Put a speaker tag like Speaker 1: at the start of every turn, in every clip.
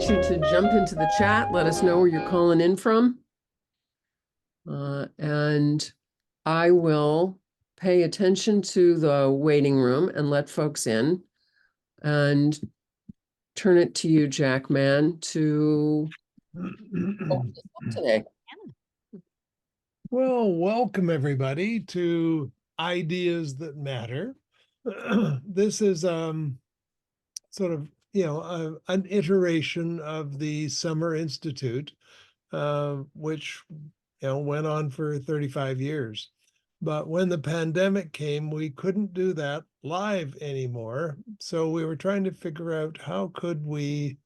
Speaker 1: invite you to jump into the chat. Let us know where you're calling in from. And I will pay attention to the waiting room and let folks in and turn it to you, Jackman, to open this up today.
Speaker 2: Well, welcome everybody to Ideas That Matter. This is sort of, an iteration of the Summer Institute, which, went on for 35 years. But when the pandemic came, we couldn't do that live anymore. So we were trying to figure out how could we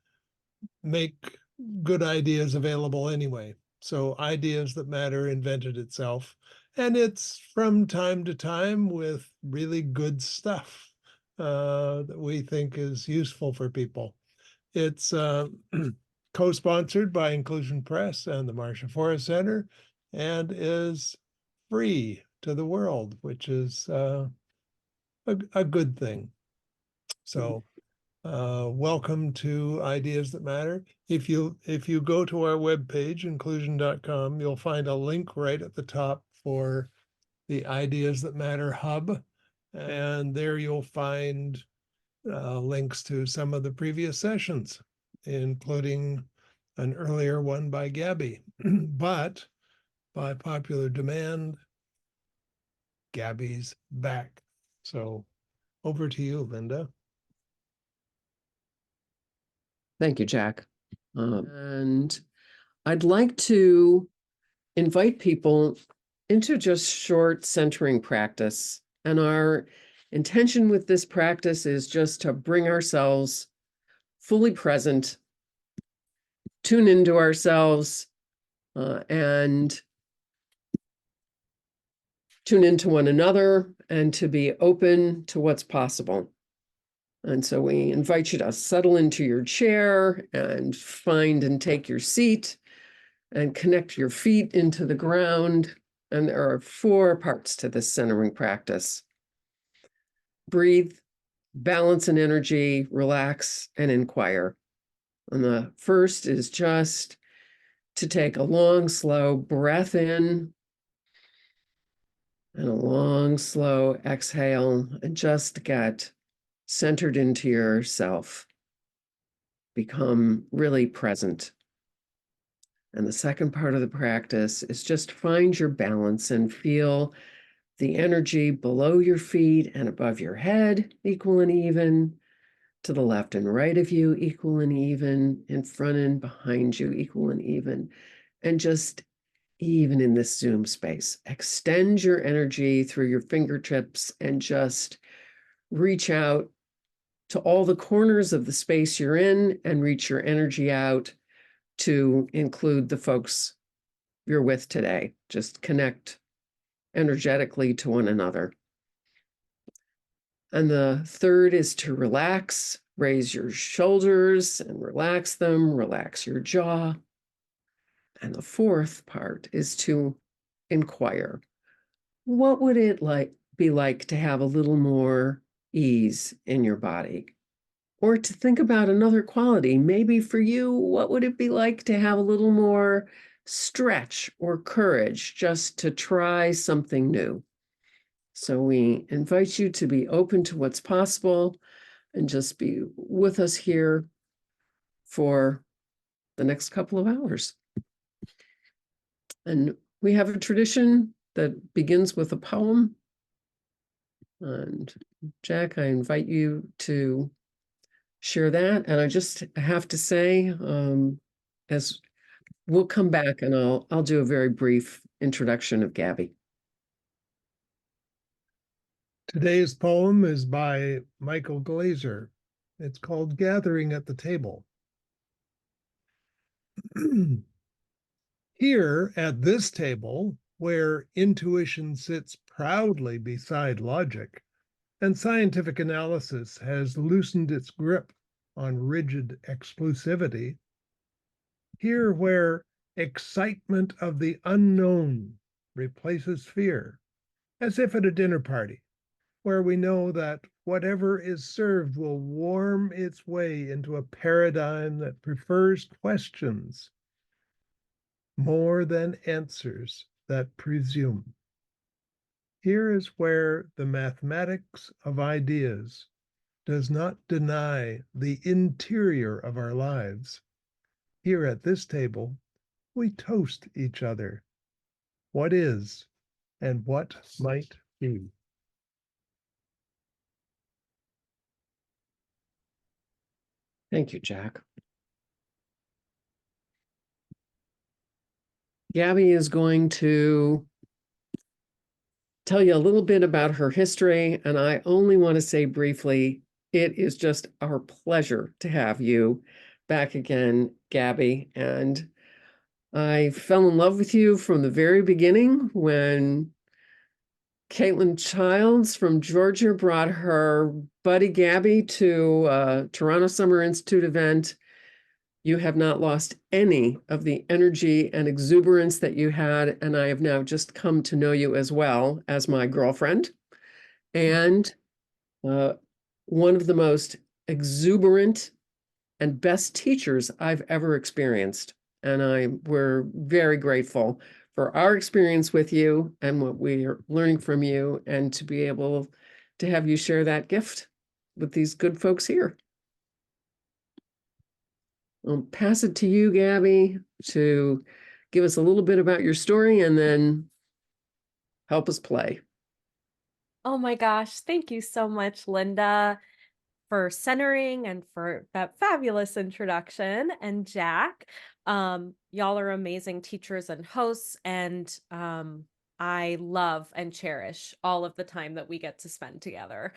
Speaker 2: make good ideas available anyway. So Ideas That Matter invented itself. And it's from time to time with really good stuff that we think is useful for people. It's co-sponsored by Inclusion Press and the Marcia Forest Center and is free to the world, which is a good thing. So welcome to Ideas That Matter. If you go to our webpage, inclusion.com, you'll find a link right at the top for the Ideas That Matter hub. And there you'll find links to some of the previous sessions, including an earlier one by Gabby. But by popular demand, Gabby's back. So over to you, Linda.
Speaker 1: Thank you, Jack. And I'd like to invite people into just short centering practice. And our intention with this practice is just to bring ourselves fully present, tune into ourselves, and tune into one another, and to be open to what's possible. And so we invite you to settle into your chair and find and take your seat and connect your feet into the ground. And there are 4 parts to this centering practice. Breathe, balance and energy, relax, and inquire. And the first is just to take a long, slow breath in and a long, slow exhale, and just get centered into yourself. Become really present. And the second part of the practice is just find your balance and feel the energy below your feet and above your head, equal and even, to the left and right of you, equal and even, in front and behind you, equal and even. And just even in this Zoom space, extend your energy through your fingertips and just reach out to all the corners of the space you're in and reach your energy out to include the folks you're with today. Just connect energetically to one another. And the third is to relax, raise your shoulders and relax them, relax your jaw. And the fourth part is to inquire. What would it be like to have a little more ease in your body? Or to think about another quality. Maybe for you, what would it be like to have a little more stretch or courage just to try something new? So we invite you to be open to what's possible and just be with us here for the next couple of hours. And we have a tradition that begins with a poem. And Jack, I invite you to share that. And I just have to say, as we'll come back and I'll do a very brief introduction of Gabby.
Speaker 2: Today's poem is by Michael Glazer. It's called Gathering at the Table. Here at this table, where intuition sits proudly beside logic, and scientific analysis has loosened its grip on rigid exclusivity, here where excitement of the unknown replaces fear, as if at a dinner party, where we know that whatever is served will warm its way into a paradigm that prefers questions more than answers that presume. Here is where the mathematics of ideas does not deny the interior of our lives. Here at this table, we toast each other. What is and what might be.
Speaker 1: Thank you, Jack. Gabby is going to tell you a little bit about her history, and I only want to say briefly, it is just our pleasure to have you back again, Gabby. And I fell in love with you from the very beginning when Caitlin Childs from Georgia brought her buddy Gabby to a Toronto Summer Institute event. You have not lost any of the energy and exuberance that you had, and I have now just come to know you as well as my girlfriend. And one of the most exuberant and best teachers I've ever experienced. And we're very grateful for our experience with you and what we're learning from you, and to be able to have you share that gift with these good folks here. I'll pass it to you, Gabby, to give us a little bit about your story and then help us play.
Speaker 3: Oh my gosh, thank you so much, Linda, for centering and for that fabulous introduction. And Jack, y'all are amazing teachers and hosts, and I love and cherish all of the time that we get to spend together.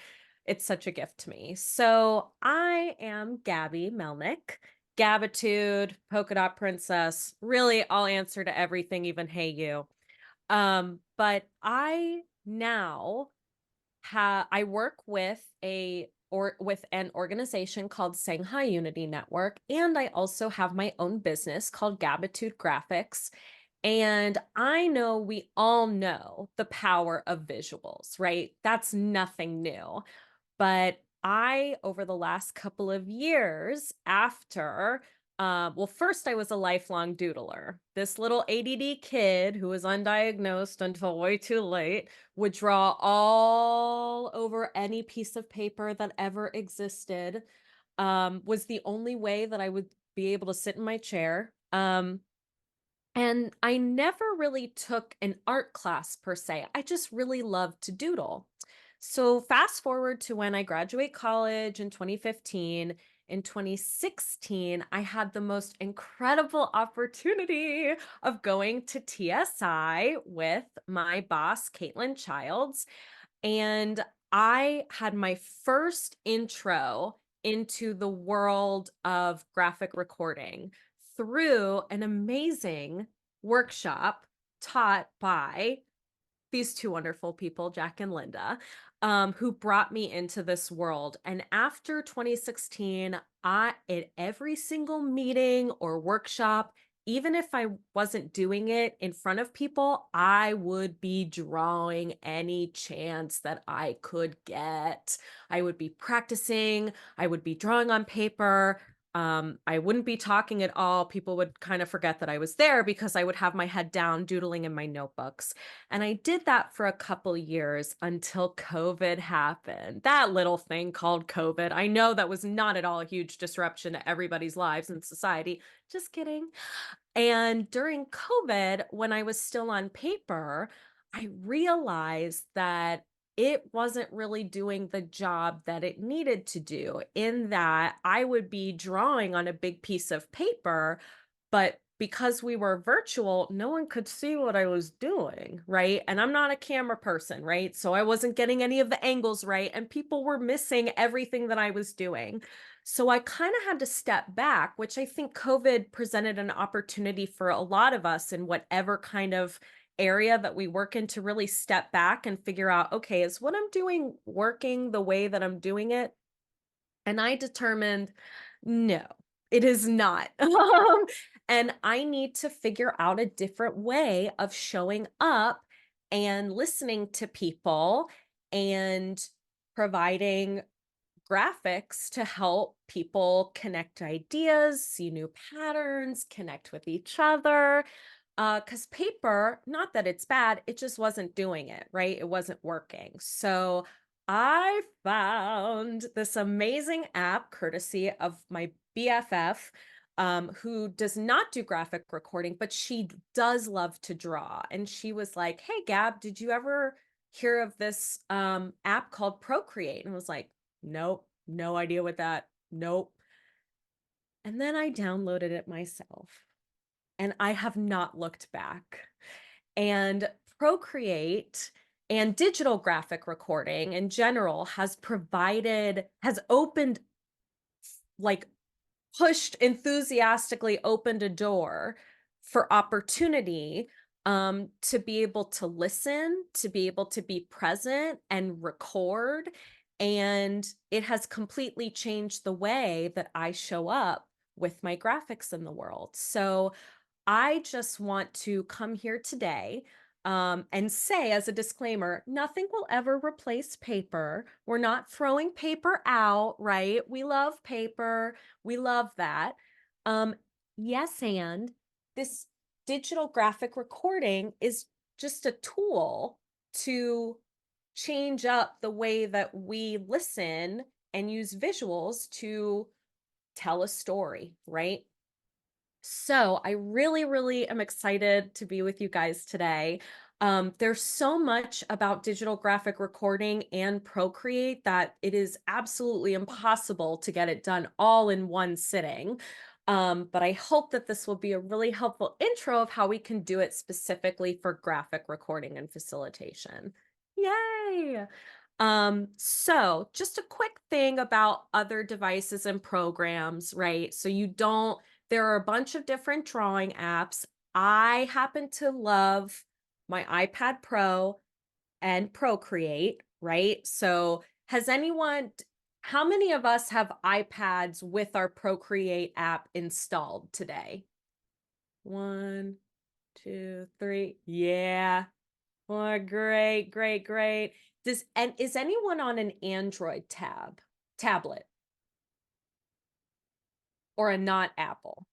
Speaker 3: It's such a gift to me. So I am Gabby Melnick, Gabitude, Polka Dot Princess. Really, I'll answer to everything, even hey you. But I now I work with with an organization called Shanghai Unity Network, and I also have my own business called Gabitude Graphics. And I know we all know the power of visuals, right? That's nothing new. But over the last couple of years, well, first I was a lifelong doodler. This little ADD kid who was undiagnosed until way too late would draw all over any piece of paper that ever existed. Was the only way that I would be able to sit in my chair. And I never really took an art class per se. I just really loved to doodle. So fast forward to when I graduate college in 2015. In 2016, I had the most incredible opportunity of going to TSI with my boss, Caitlin Childs. And I had my first intro into the world of graphic recording through an amazing workshop taught by these two wonderful people, Jack and Linda, who brought me into this world. And after 2016, at every single meeting or workshop, even if I wasn't doing it in front of people, I would be drawing any chance that I could get. I would be practicing, I would be drawing on paper. I wouldn't be talking at all. People would kind of forget that I was there because I would have my head down doodling in my notebooks. And I did that for a couple years until COVID happened. That little thing called COVID. I know that was not at all a huge disruption to everybody's lives and society. Just kidding. And during COVID, when I was still on paper, I realized that it wasn't really doing the job that it needed to do, in that I would be drawing on a big piece of paper, but because we were virtual, no one could see what I was doing, right? And I'm not a camera person, right? So I wasn't getting any of the angles right, and people were missing everything that I was doing. So I kind of had to step back, which I think COVID presented an opportunity for a lot of us in whatever kind of area that we work in, to really step back and figure out, okay, is what I'm doing working the way that I'm doing it? And I determined, no, it is not. And I need to figure out a different way of showing up and listening to people and providing graphics to help people connect ideas, see new patterns, connect with each other. Because paper, not that it's bad, it just wasn't doing it, right? It wasn't working. So I found this amazing app courtesy of my BFF, who does not do graphic recording, but she does love to draw. And she was like, "Hey, Gab, did you ever hear of this app called Procreate?" And I was like, "Nope, no idea what that, nope." And then I downloaded it myself and I have not looked back. And Procreate and digital graphic recording in general has opened, like pushed enthusiastically opened a door for opportunity, to be able to listen, to be able to be present and record. And it has completely changed the way that I show up with my graphics in the world. So I just want to come here today, and say, as a disclaimer, nothing will ever replace paper. We're not throwing paper out, right? We love paper. We love that. Um, yes, and this digital graphic recording is just a tool to change up the way that we listen and use visuals to tell a story, right? So I really, really am excited to be with you guys today. There's so much about digital graphic recording and Procreate that it is absolutely impossible to get it done all in one sitting. But I hope that this will be a really helpful intro of how we can do it specifically for graphic recording and facilitation. Yay! So just a quick thing about other devices and programs, right? So there are a bunch of different drawing apps. I happen to love my iPad Pro and Procreate, right? So how many of us have iPads with our Procreate app installed today? 1, 2, 3. Yeah. Oh, great, great, great. Is anyone on an Android tablet or a not Apple?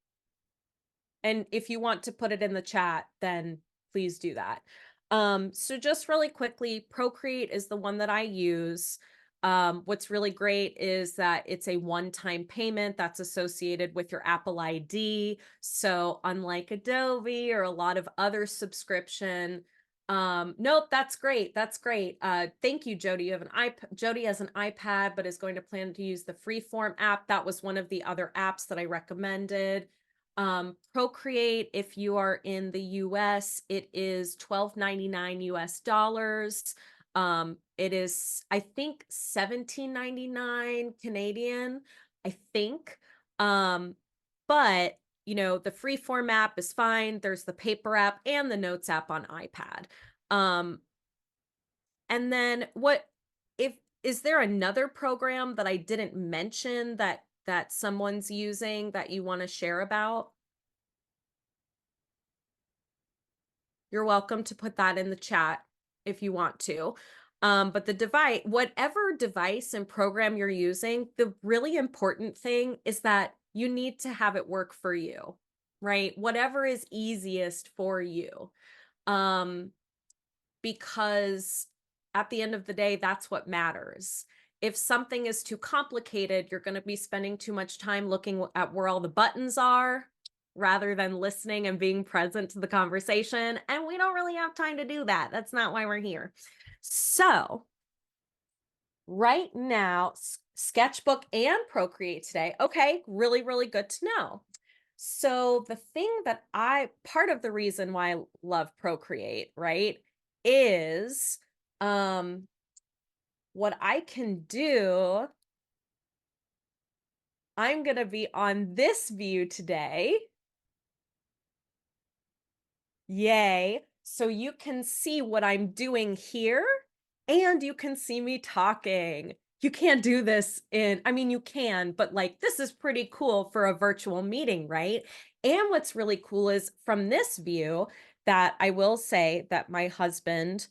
Speaker 3: And if you want to put it in the chat, then please do that. So just really quickly, Procreate is the one that I use. What's really great is that it's a one-time payment that's associated with your Apple ID. So unlike Adobe or a lot of other subscription, nope, that's great. That's great. Thank you, Jody. You have an iPad. Jody has an iPad, but is going to plan to use the Freeform app. That was one of the other apps that I recommended. Procreate, if you are in the US, it is $12.99 US dollars. It is, I think, $17.99 Canadian, I think. But the Freeform app is fine. There's the paper app and the notes app on iPad. And then is there another program that I didn't mention that someone's using that you want to share about? You're welcome to put that in the chat if you want to. But whatever device and program you're using, the really important thing is that you need to have it work for you, right? Whatever is easiest for you. Because at the end of the day, that's what matters. If something is too complicated, you're going to be spending too much time looking at where all the buttons are rather than listening and being present to the conversation. And we don't really have time to do that. That's not why we're here. So right now, Sketchbook and Procreate today. Okay, really, really good to know. So part of the reason why I love Procreate, right, is what I can do. I'm going to be on this view today. Yay. So you can see what I'm doing here and you can see me talking. You can't do this you can, but this is pretty cool for a virtual meeting, right? And what's really cool is from this view that I will say that my husband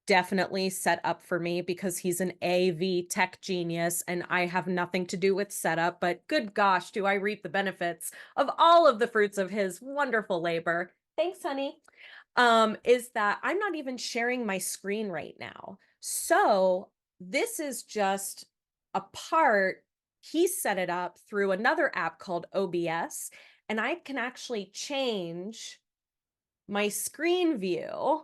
Speaker 3: definitely set up for me because he's an AV tech genius and I have nothing to do with setup, but good gosh, do I reap the benefits of all of the fruits of his wonderful labor. Thanks, honey. Is that I'm not even sharing my screen right now. So this is just a part. He set it up through another app called OBS, and I can actually change my screen view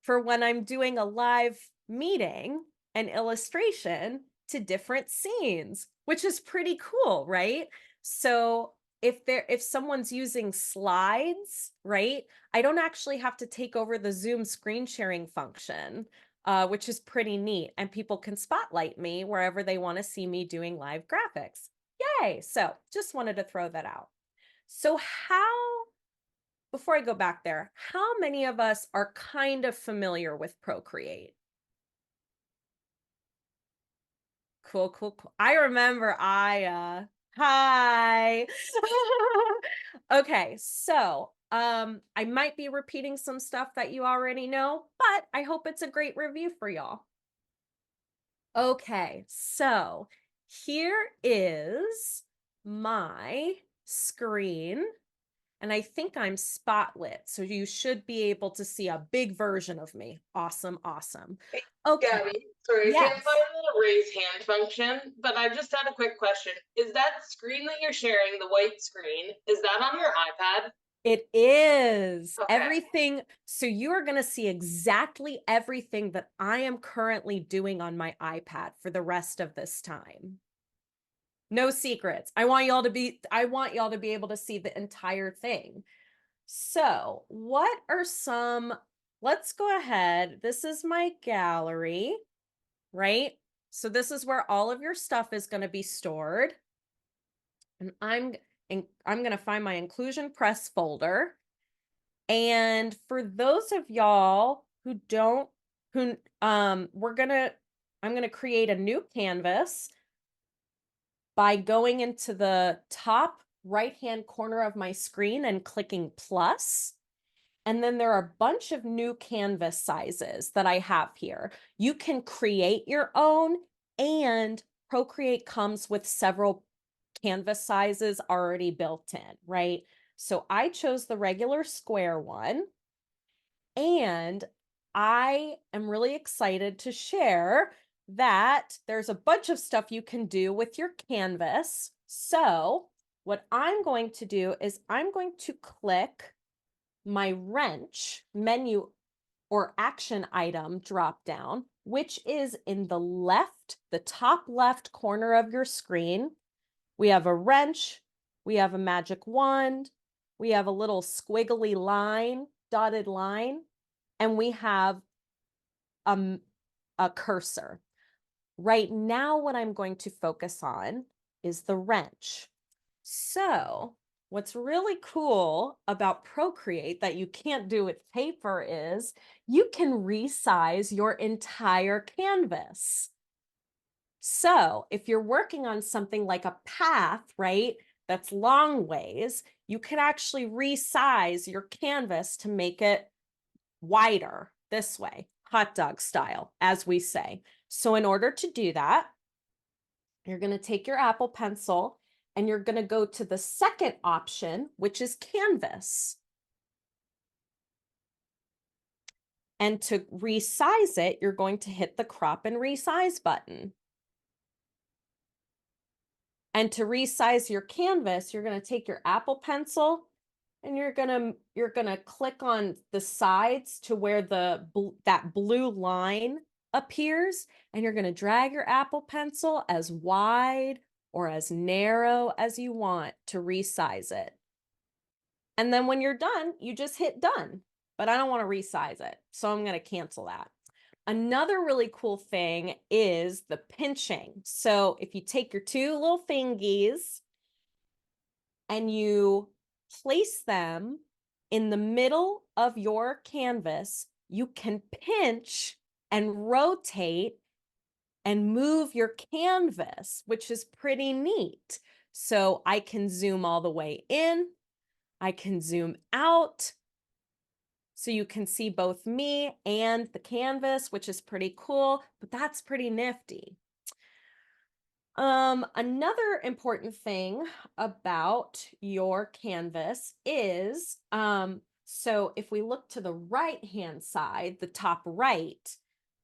Speaker 3: for when I'm doing a live meeting and illustration to different scenes, which is pretty cool, right? So if someone's using slides, right, I don't actually have to take over the Zoom screen sharing function, which is pretty neat. And people can spotlight me wherever they want to see me doing live graphics. Yay! So just wanted to throw that out. So before I go back there, how many of us are kind of familiar with Procreate? Cool, cool, cool. I remember Aya. Hi. Okay, so I might be repeating some stuff that you already know, but I hope it's a great review for y'all. Okay, so here is my screen. And I think I'm spotlit, so you should be able to see a big version of me. Awesome, awesome.
Speaker 4: Hey,
Speaker 3: Okay.
Speaker 4: Gabby, sorry, I
Speaker 3: Yes.
Speaker 4: can't find the raise hand function, but I just had a quick question. Is that screen that you're sharing, the white screen, is that on your iPad?
Speaker 3: It is.
Speaker 4: Okay.
Speaker 3: Everything. So you are going to see exactly everything that I am currently doing on my iPad for the rest of this time. No secrets. I want y'all to be able to see the entire thing. So, what are let's go ahead. This is my gallery, right? So this is where all of your stuff is going to be stored. And I'm going to find my inclusion press folder. And for those of y'all who I'm going to create a new canvas by going into the top right-hand corner of my screen and clicking plus. And then there are a bunch of new canvas sizes that I have here. You can create your own, and Procreate comes with several canvas sizes already built in, right? So I chose the regular square one, and I am really excited to share that there's a bunch of stuff you can do with your canvas. So what I'm going to do is I'm going to click my wrench menu or action item drop down, which is in the top left corner of your screen. We have a wrench, we have a magic wand, we have a little squiggly line, dotted line, and we have a cursor. Right now, what I'm going to focus on is the wrench. So what's really cool about Procreate that you can't do with paper is you can resize your entire canvas. So if you're working on something like a path, right, that's long ways, you can actually resize your canvas to make it wider this way, hot dog style, as we say. So in order to do that, you're going to take your Apple Pencil and you're going to go to the second option, which is canvas. And to resize it, you're going to hit the crop and resize button. And to resize your canvas, you're going to take your Apple Pencil and you're going to click on the sides to where that blue line appears, and you're going to drag your Apple Pencil as wide or as narrow as you want to resize it. And then when you're done, you just hit done. But I don't want to resize it, so I'm going to cancel that. Another really cool thing is the pinching. So if you take your two little fingies and you place them in the middle of your canvas, you can pinch and rotate and move your canvas, which is pretty neat. So I can zoom all the way in, I can zoom out. So you can see both me and the canvas, which is pretty cool, but that's pretty nifty. Another important thing about your canvas is, so if we look to the right-hand side, the top right,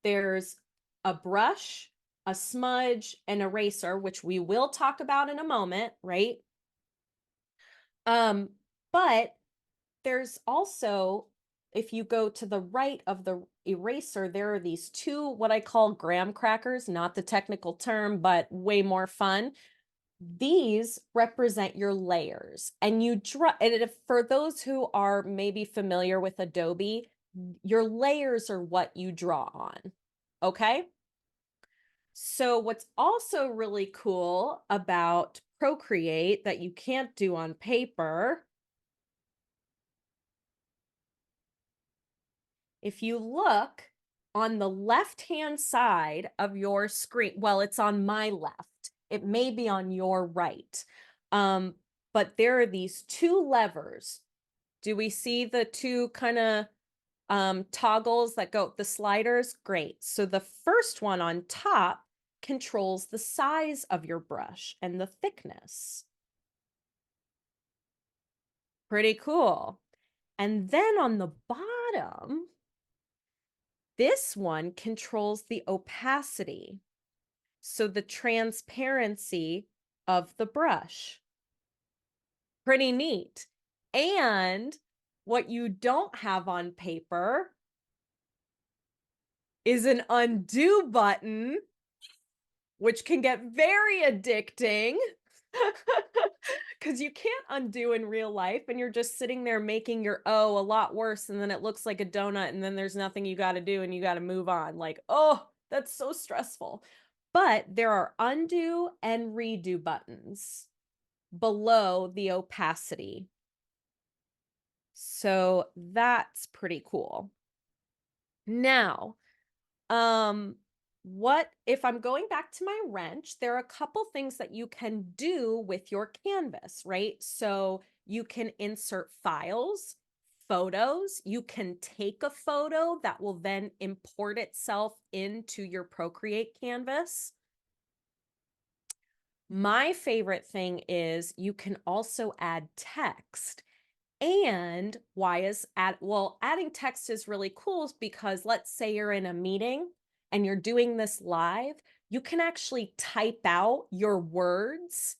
Speaker 3: there's a brush, a smudge, an eraser, which we will talk about in a moment, right? But there's also, if you go to the right of the eraser, there are these two, what I call graham crackers, not the technical term, but way more fun. These represent your layers, and you draw, and if, for those who are maybe familiar with Adobe, your layers are what you draw on, okay? So what's also really cool about Procreate that you can't do on paper, if you look on the left-hand side of your screen, well, it's on my left, it may be on your right, but there are these two levers. Do we see the two kind of toggles that go, the sliders? Great. So the first one on top controls the size of your brush and the thickness. Pretty cool. And then on the bottom, this one controls the opacity, so the transparency of the brush. Pretty neat. And what you don't have on paper is an undo button, which can get very addicting because you can't undo in real life and you're just sitting there making your O a lot worse, and then it looks like a donut and then there's nothing you got to do and you got to move on. Like, oh, that's so stressful. But there are undo and redo buttons below the opacity. So that's pretty cool. Now, what if I'm going back to my wrench, there are a couple things that you can do with your canvas, right? So you can insert files, photos, you can take a photo that will then import itself into your Procreate canvas. My favorite thing is you can also add text. And why is adding text is really cool because let's say you're in a meeting and you're doing this live, you can actually type out your words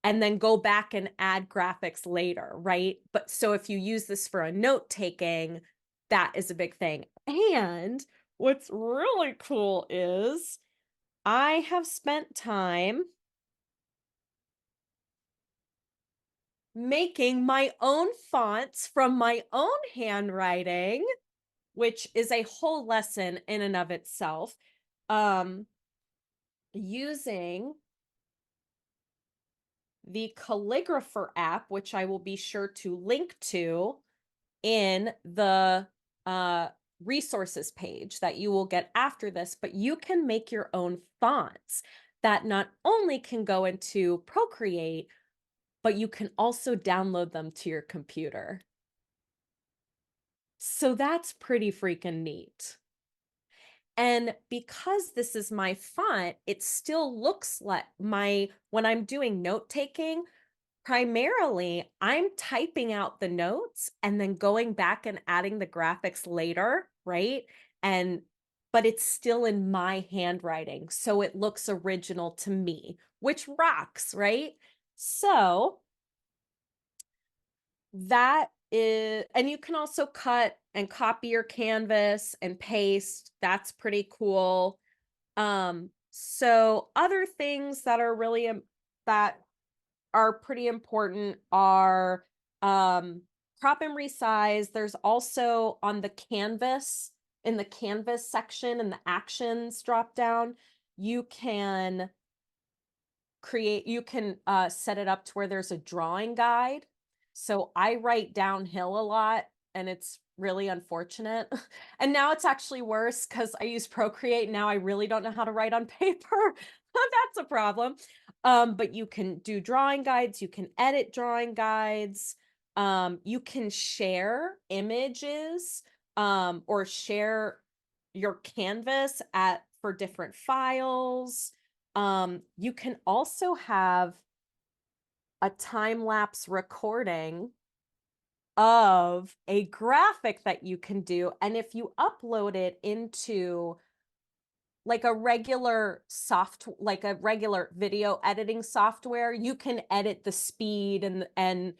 Speaker 3: and then go back and add graphics later, right? But so if you use this for a note taking, that is a big thing. And what's really cool is I have spent time making my own fonts from my own handwriting, which is a whole lesson in and of itself, using the calligrapher app, which I will be sure to link to in the resources page that you will get after this, but you can make your own fonts that not only can go into Procreate, but you can also download them to your computer. So that's pretty freaking neat. And because this is my font, it still looks like when I'm doing note taking, primarily I'm typing out the notes and then going back and adding the graphics later, right? But it's still in my handwriting, so it looks original to me, which rocks, right? So that is, and you can also cut and copy your canvas and paste. That's pretty cool. So other things that are really that are pretty important are crop and resize. There's also on the canvas, in the canvas section in the actions drop down, you can set it up to where there's a drawing guide. So I write downhill a lot and it's really unfortunate. And now it's actually worse because I use Procreate. Now I really don't know how to write on paper. That's a problem. But you can do drawing guides, you can edit drawing guides. You can share images or share your canvas for different files. You can also have a time-lapse recording of a graphic that you can do. And if you upload it into like a regular video editing software, you can edit the speed and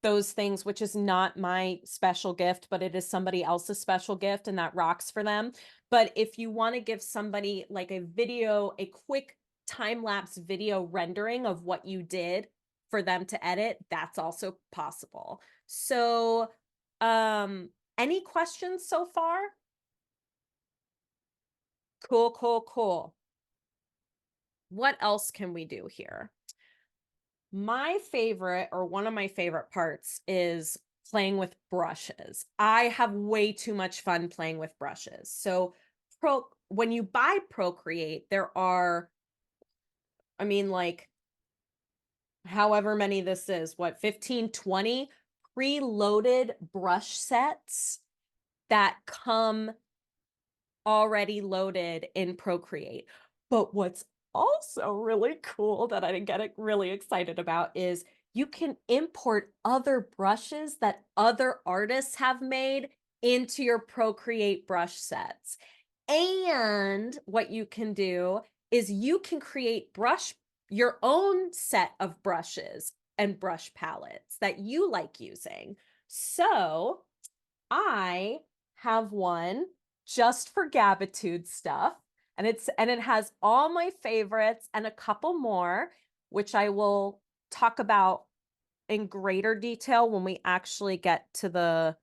Speaker 3: those things, which is not my special gift, but it is somebody else's special gift, and that rocks for them. But if you want to give somebody like a quick time-lapse video rendering of what you did for them to edit, that's also possible. So, any questions so far? Cool, cool, cool. What else can we do here? My favorite, or one of my favorite parts, is playing with brushes. I have way too much fun playing with brushes. So when you buy Procreate, there are, I mean, like, however many this is, what, 15, 20 preloaded brush sets that come already loaded in Procreate. But what's also really cool that I get really excited about is you can import other brushes that other artists have made into your Procreate brush sets. And what you can do is you can create your own set of brushes and brush palettes that you like using. So I have one just for Gabitude stuff, and it has all my favorites and a couple more, which I will talk about in greater detail when we actually get to the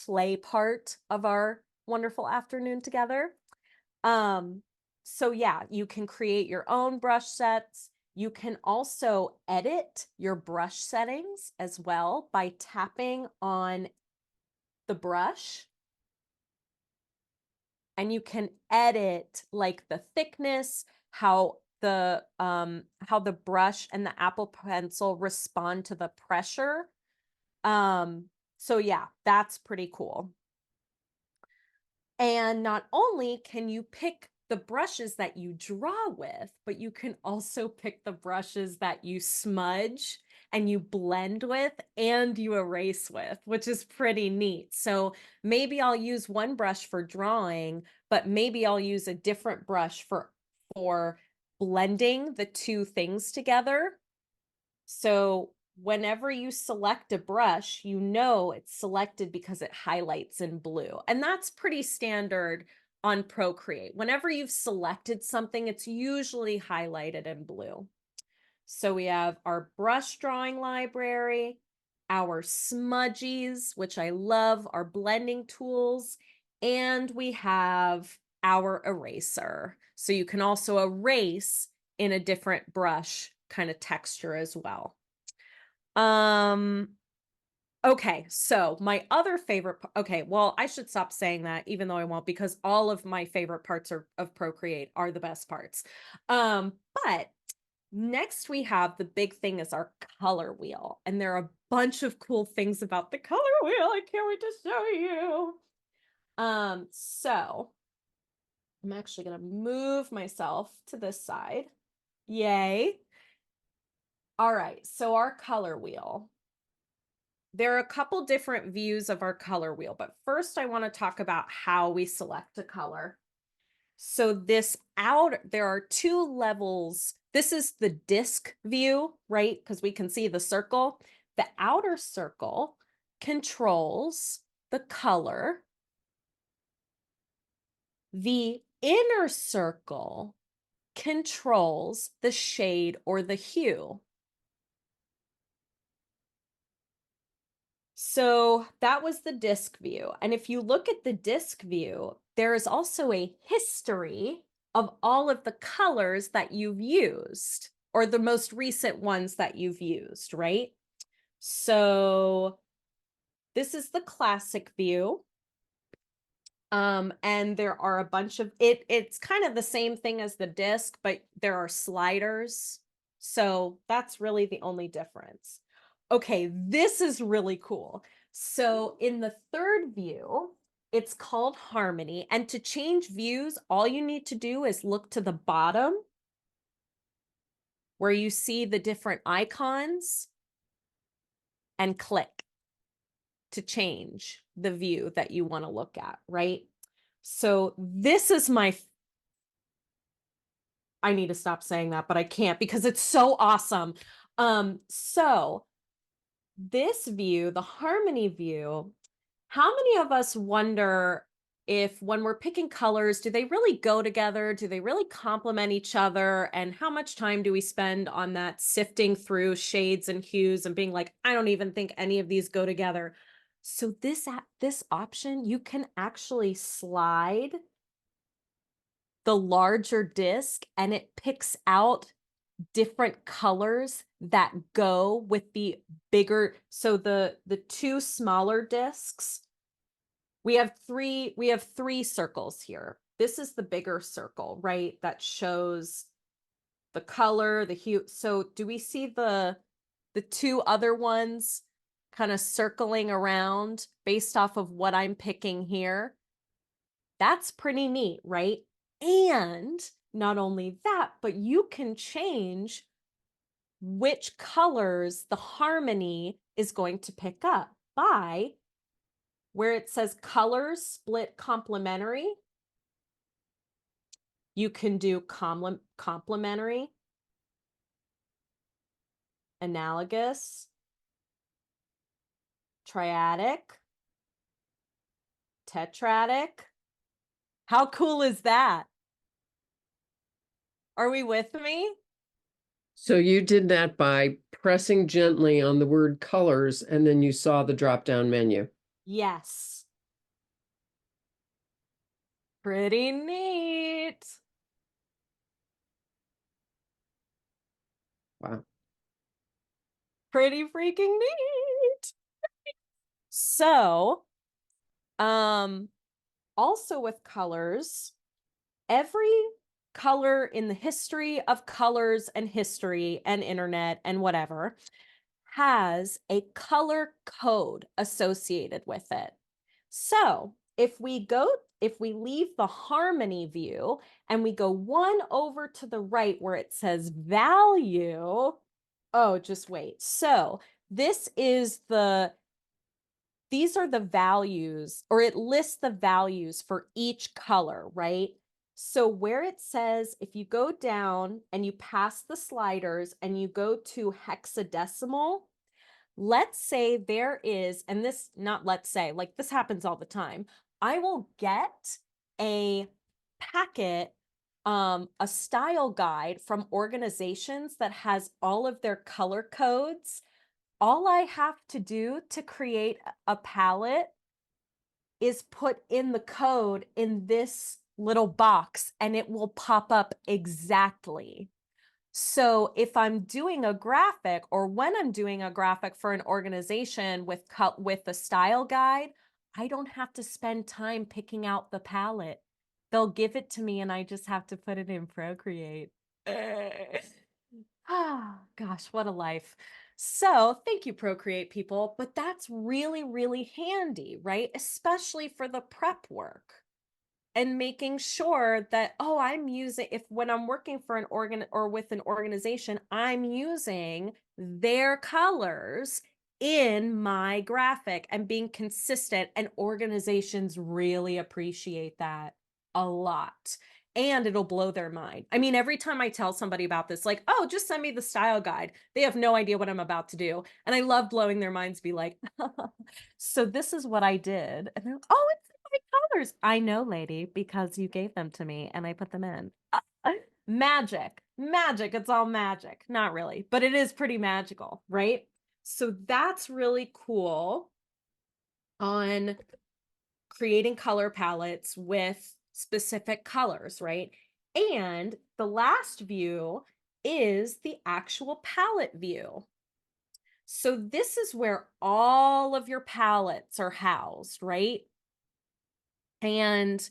Speaker 3: play part of our wonderful afternoon together. So yeah, you can create your own brush sets. You can also edit your brush settings as well by tapping on the brush, and you can edit like the thickness, how the brush and the Apple Pencil respond to the pressure. So yeah, that's pretty cool. And not only can you pick the brushes that you draw with, but you can also pick the brushes that you smudge and you blend with and you erase with, which is pretty neat. So maybe I'll use one brush for drawing, but maybe I'll use a different brush for blending the two things together. So whenever you select a brush, you know it's selected because it highlights in blue. And that's pretty standard on Procreate. Whenever you've selected something, it's usually highlighted in blue. So we have our brush drawing library, our smudgies, which I love, our blending tools, and we have our eraser. So you can also erase in a different brush kind of texture as well. Okay, so my other favorite, okay, well, I should stop saying that, even though I won't, because all of my favorite parts of Procreate are the best parts. But next we have the big thing is our color wheel, and there are a bunch of cool things about the color wheel. I can't wait to show you. So I'm actually gonna move myself to this side. Yay. All right, so our color wheel. There are a couple different views of our color wheel, but first I want to talk about how we select a color. So there are two levels. This is the disc view, right? Because we can see the circle. The outer circle controls the color. The inner circle controls the shade or the hue. So that was the disc view. And if you look at the disc view, there is also a history of all of the colors that you've used, or the most recent ones that you've used, right? So this is the classic view. And there are a bunch of it's kind of the same thing as the disc, but there are sliders. So that's really the only difference. Okay, this is really cool. So in the third view, it's called harmony. And to change views, all you need to do is look to the bottom where you see the different icons and click to change the view that you want to look at, right? So this is I need to stop saying that, but I can't because it's so awesome. So this view, the harmony view, how many of us wonder if when we're picking colors, do they really go together? Do they really complement each other? And how much time do we spend on that sifting through shades and hues and being like, I don't even think any of these go together. So this option, you can actually slide the larger disc and it picks out different colors that go with the bigger. So the two smaller discs, we have three circles here. This is the bigger circle, right? That shows the color, the hue. So do we see the two other ones kind of circling around based off of what I'm picking here? That's pretty neat, right? And not only that, but you can change which colors the harmony is going to pick up by where it says colors split complementary. You can do complementary, analogous, triadic, tetradic. How cool is that? Are we with me?
Speaker 1: So you did that by pressing gently on the word colors, and then you saw the drop-down menu.
Speaker 3: Yes. Pretty neat.
Speaker 1: Wow.
Speaker 3: Pretty freaking neat. So, also with colors, every color in the history of colors and history and internet and whatever has a color code associated with it. So if we leave the harmony view and we go one over to the right where it says value, oh, just wait. So these are the values, or it lists the values for each color, right? So where it says, if you go down and you pass the sliders and you go to hexadecimal, let's say there is, and this, not let's say, like this happens all the time. I will get a packet, a style guide from organizations that has all of their color codes. All I have to do to create a palette is put in the code in this little box and it will pop up exactly. So if I'm doing a graphic, or when I'm doing a graphic for an organization with the style guide, I don't have to spend time picking out the palette. They'll give it to me and I just have to put it in Procreate. Ah, gosh, what a life. So thank you, Procreate people, but that's really, really handy, right? Especially for the prep work and making sure that, oh, I'm using, if when I'm working for an organ or with an organization, I'm using their colors in my graphic and being consistent, and organizations really appreciate that a lot. And it'll blow their mind. I mean, every time I tell somebody about this, like, oh, just send me the style guide, they have no idea what I'm about to do. And I love blowing their minds, be like, so this is what I did. And they're like, oh, it's my colors. I know, lady, because you gave them to me and I put them in. Magic, magic. It's all magic. Not really, but it is pretty magical, right? So that's really cool on creating color palettes with specific colors, right? And the last view is the actual palette view. So this is where all of your palettes are housed, right? And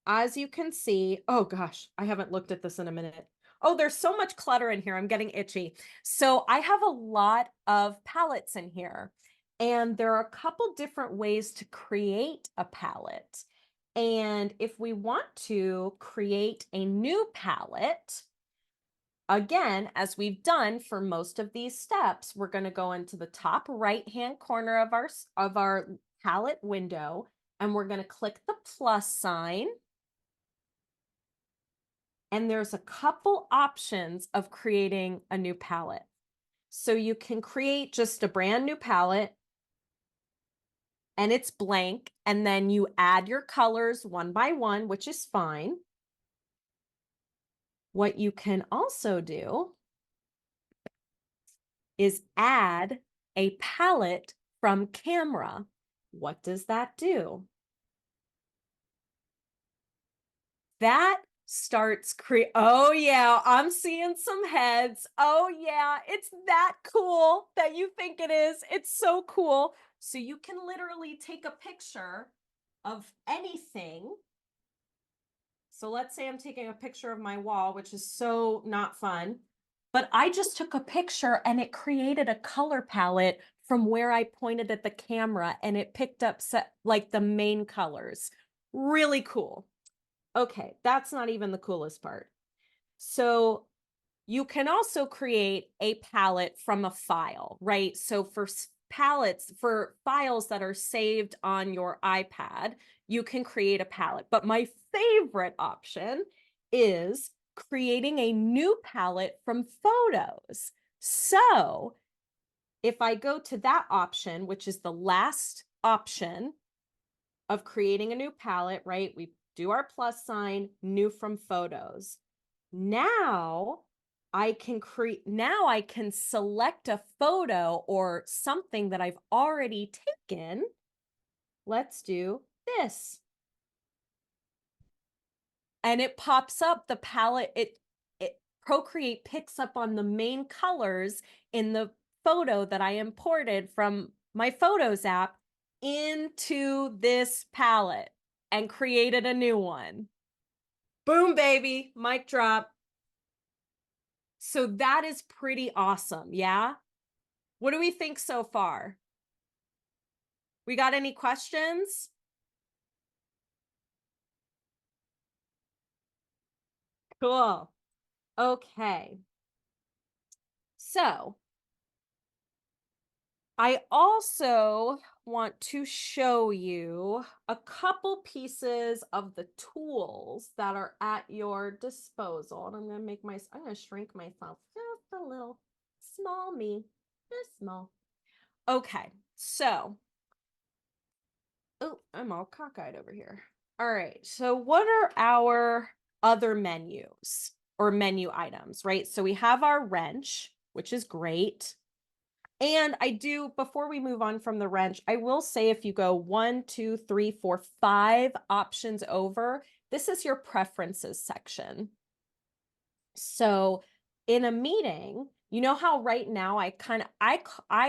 Speaker 3: as you can see, oh gosh, I haven't looked at this in a minute. Oh, there's so much clutter in here. I'm getting itchy. So I have a lot of palettes in here, and there are a couple different ways to create a palette. And if we want to create a new palette, again, as we've done for most of these steps, we're going to go into the top right-hand corner of our palette window, and we're going to click the plus sign. And there's a couple options of creating a new palette. So you can create just a brand new palette, and it's blank, and then you add your colors one by one, which is fine. What you can also do is add a palette from camera. What does that do? That starts oh yeah, I'm seeing some heads. Oh yeah, it's that cool that you think it is. It's so cool. So you can literally take a picture of anything. So let's say I'm taking a picture of my wall, which is so not fun, but I just took a picture and it created a color palette from where I pointed at the camera, and it picked up like the main colors. Really cool. Okay, that's not even the coolest part. So you can also create a palette from a file, right? So for palettes, for files that are saved on your iPad, you can create a palette. But my favorite option is creating a new palette from photos. So if I go to that option, which is the last option of creating a new palette, right? We do our plus sign, new from photos. Now I can select a photo or something that I've already taken. Let's do this. And it pops up the palette. Procreate picks up on the main colors in the photo that I imported from my Photos app into this palette and created a new one. Boom, baby, mic drop. So that is pretty awesome, yeah? What do we think so far? We got any questions? Cool. Okay. So I also want to show you a couple pieces of the tools that are at your disposal. And I'm going to shrink myself just a little. Small me, just small. Okay, so, oh, I'm all cockeyed over here. All right, so what are our other menus or menu items, right? So we have our wrench, which is great. And before we move on from the wrench, I will say if you go 1, 2, 3, 4, 5 options over, this is your preferences section. So in a meeting, you know how right now I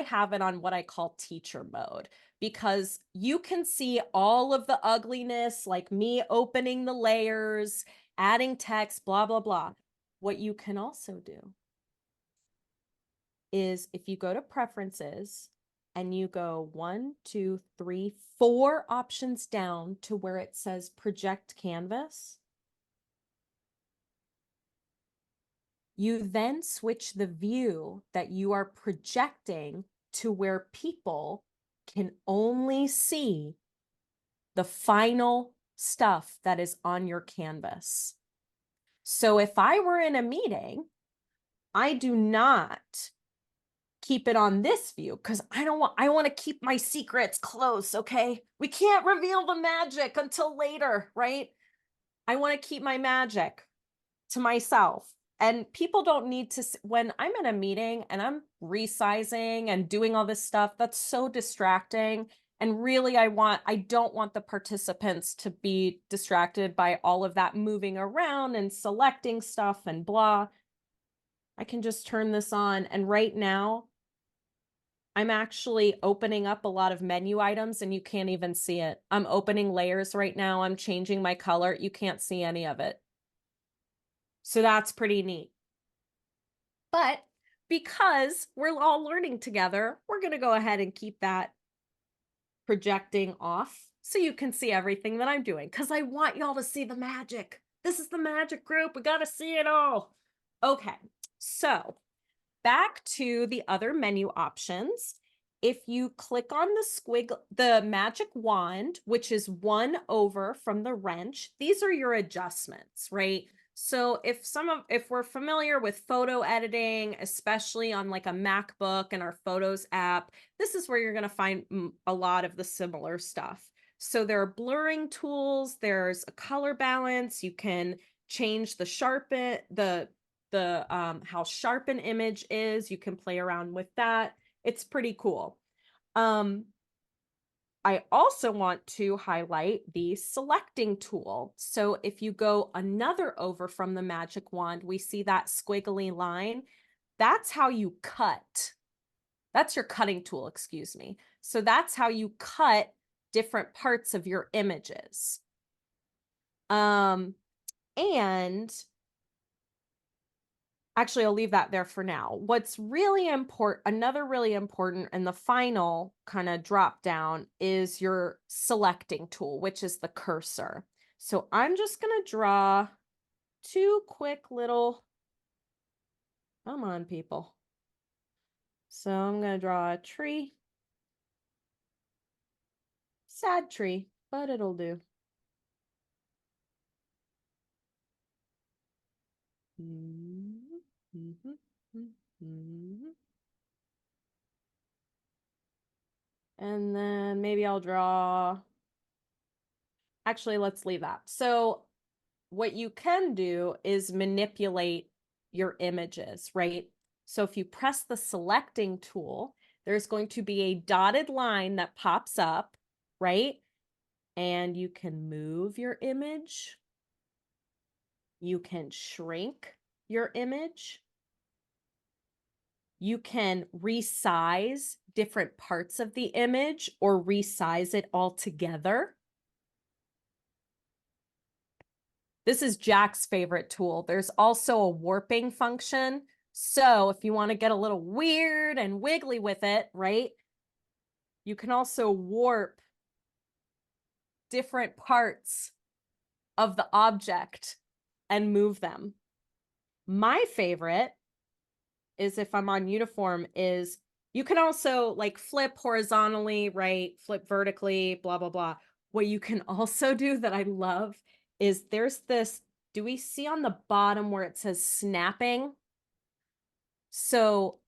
Speaker 3: have it on what I call teacher mode, because you can see all of the ugliness, like me opening the layers, adding text, blah, blah, blah. What you can also do is if you go to preferences and you go 1, 2, 3, 4 options down to where it says project canvas, you then switch the view that you are projecting to where people can only see the final stuff that is on your canvas. So if I were in a meeting, I do not keep it on this view because I want to keep my secrets close, okay? We can't reveal the magic until later, right? I want to keep my magic to myself. And people don't need to, when I'm in a meeting and I'm resizing and doing all this stuff, that's so distracting. And really, I don't want the participants to be distracted by all of that moving around and selecting stuff and blah. I can just turn this on. And right now, I'm actually opening up a lot of menu items and you can't even see it. I'm opening layers right now. I'm changing my color. You can't see any of it. So that's pretty neat. But because we're all learning together, we're going to go ahead and keep that projecting off so you can see everything that I'm doing, because I want y'all to see the magic. This is the magic group. We got to see it all. Okay, so back to the other menu options. If you click on the magic wand, which is 1 over from the wrench, these are your adjustments, right? So if we're familiar with photo editing, especially on like a MacBook and our Photos app, this is where you're going to find a lot of the similar stuff. So there are blurring tools, there's a color balance, you can change the sharpen, how sharp an image is. You can play around with that. It's pretty cool. I also want to highlight the selecting tool. So if you go another over from the magic wand, we see that squiggly line. That's how you cut. That's your cutting tool, excuse me. So that's how you cut different parts of your images. And actually, I'll leave that there for now. What's really important, another really important, and the final kind of drop down is your selecting tool, which is the cursor. So I'm just going to draw 2 quick little, come on, people. So I'm going to draw a tree. Sad tree, but it'll do. And then maybe I'll draw, actually, let's leave that. So what you can do is manipulate your images, right? So if you press the selecting tool, there's going to be a dotted line that pops up, right? And you can move your image. You can shrink your image. You can resize different parts of the image or resize it all together. This is Jack's favorite tool. There's also a warping function. So if you want to get a little weird and wiggly with it, right? You can also warp different parts of the object and move them. My favorite is, if I'm on uniform, is you can also like flip horizontally, right? Flip vertically, blah, blah, blah. What you can also do that I love is there's this, do we see on the bottom where it says snapping? So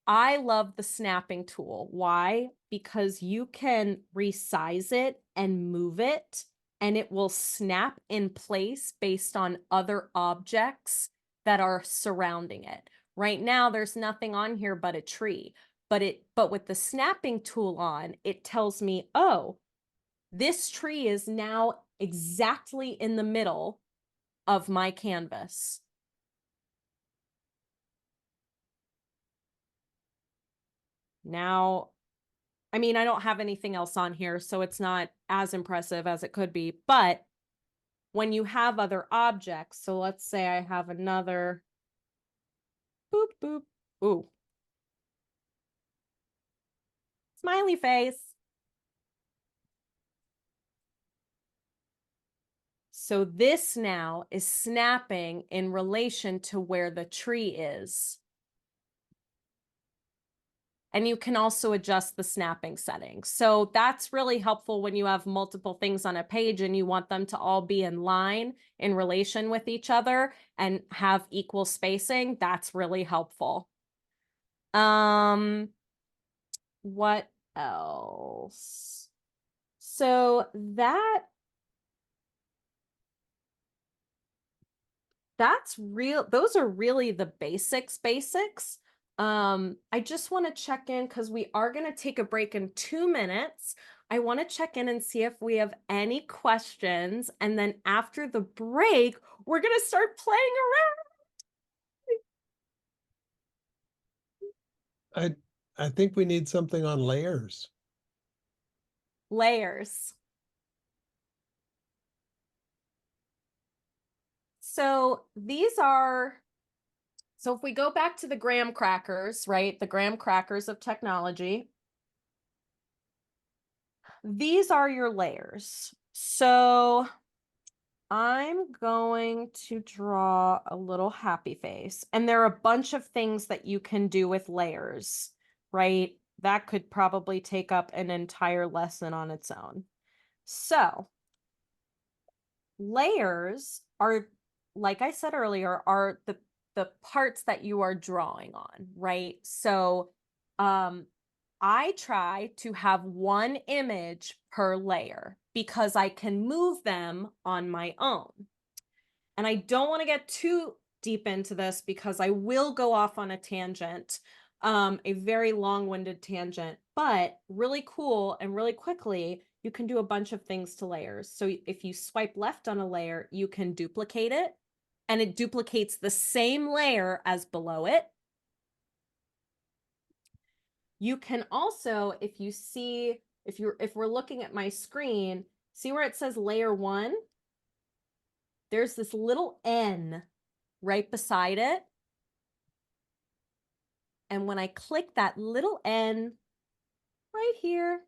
Speaker 3: I love the snapping tool. Why? Because you can resize it and move it, and it will snap in place based on other objects that are surrounding it. Right now, there's nothing on here but a tree. But with the snapping tool on, it tells me, oh, this tree is now exactly in the middle of my canvas. Now, I mean, I don't have anything else on here, so it's not as impressive as it could be. But when you have other objects, so let's say I have another boop, boop, ooh, smiley face. So this now is snapping in relation to where the tree is. And you can also adjust the snapping settings. So that's really helpful when you have multiple things on a page and you want them to all be in line in relation with each other and have equal spacing. That's really helpful. What else? So that's real. Those are really the basics. I just want to check in because we are going to take a break in 2 minutes. I want to check in and see if we have any questions. And then after the break, we're going to start playing around.
Speaker 2: I think we need something on layers.
Speaker 3: Layers. So these are So if we go back to the graham crackers, right? The graham crackers of technology. These are your layers. So I'm going to draw a little happy face. And there are a bunch of things that you can do with layers, right? That could probably take up an entire lesson on its own. So layers are, like I said earlier, are the parts that you are drawing on, right? So I try to have one image per layer because I can move them on my own. And I don't want to get too deep into this because I will go off on a tangent, a very long-winded tangent, but really cool and really quickly, you can do a bunch of things to layers. So if you swipe left on a layer, you can duplicate it, and it duplicates the same layer as below it. You can also, if you see, if we're looking at my screen, see where it says layer 1? There's this little N right beside it. And when I click that little N right here,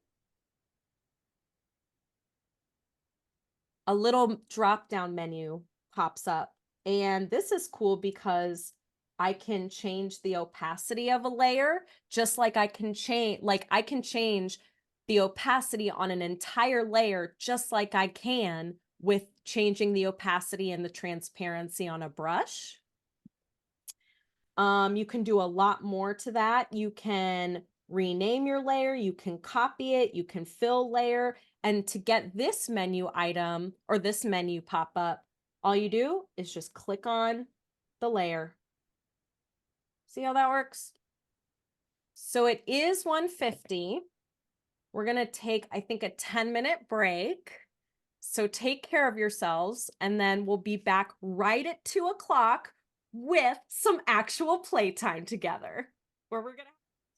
Speaker 3: a little drop-down menu pops up. And this is cool because I can change the opacity of a layer, just like I can change the opacity on an entire layer, just like I can with changing the opacity and the transparency on a brush. You can do a lot more to that. You can rename your layer, you can copy it, you can fill layer. And to get this menu item or this menu pop up, all you do is just click on the layer. See how that works? So it is 1:50. We're going to take, I think, a 10-minute break. So take care of yourselves, and then we'll be back right at 2 o'clock with some actual playtime together, where we're gonna.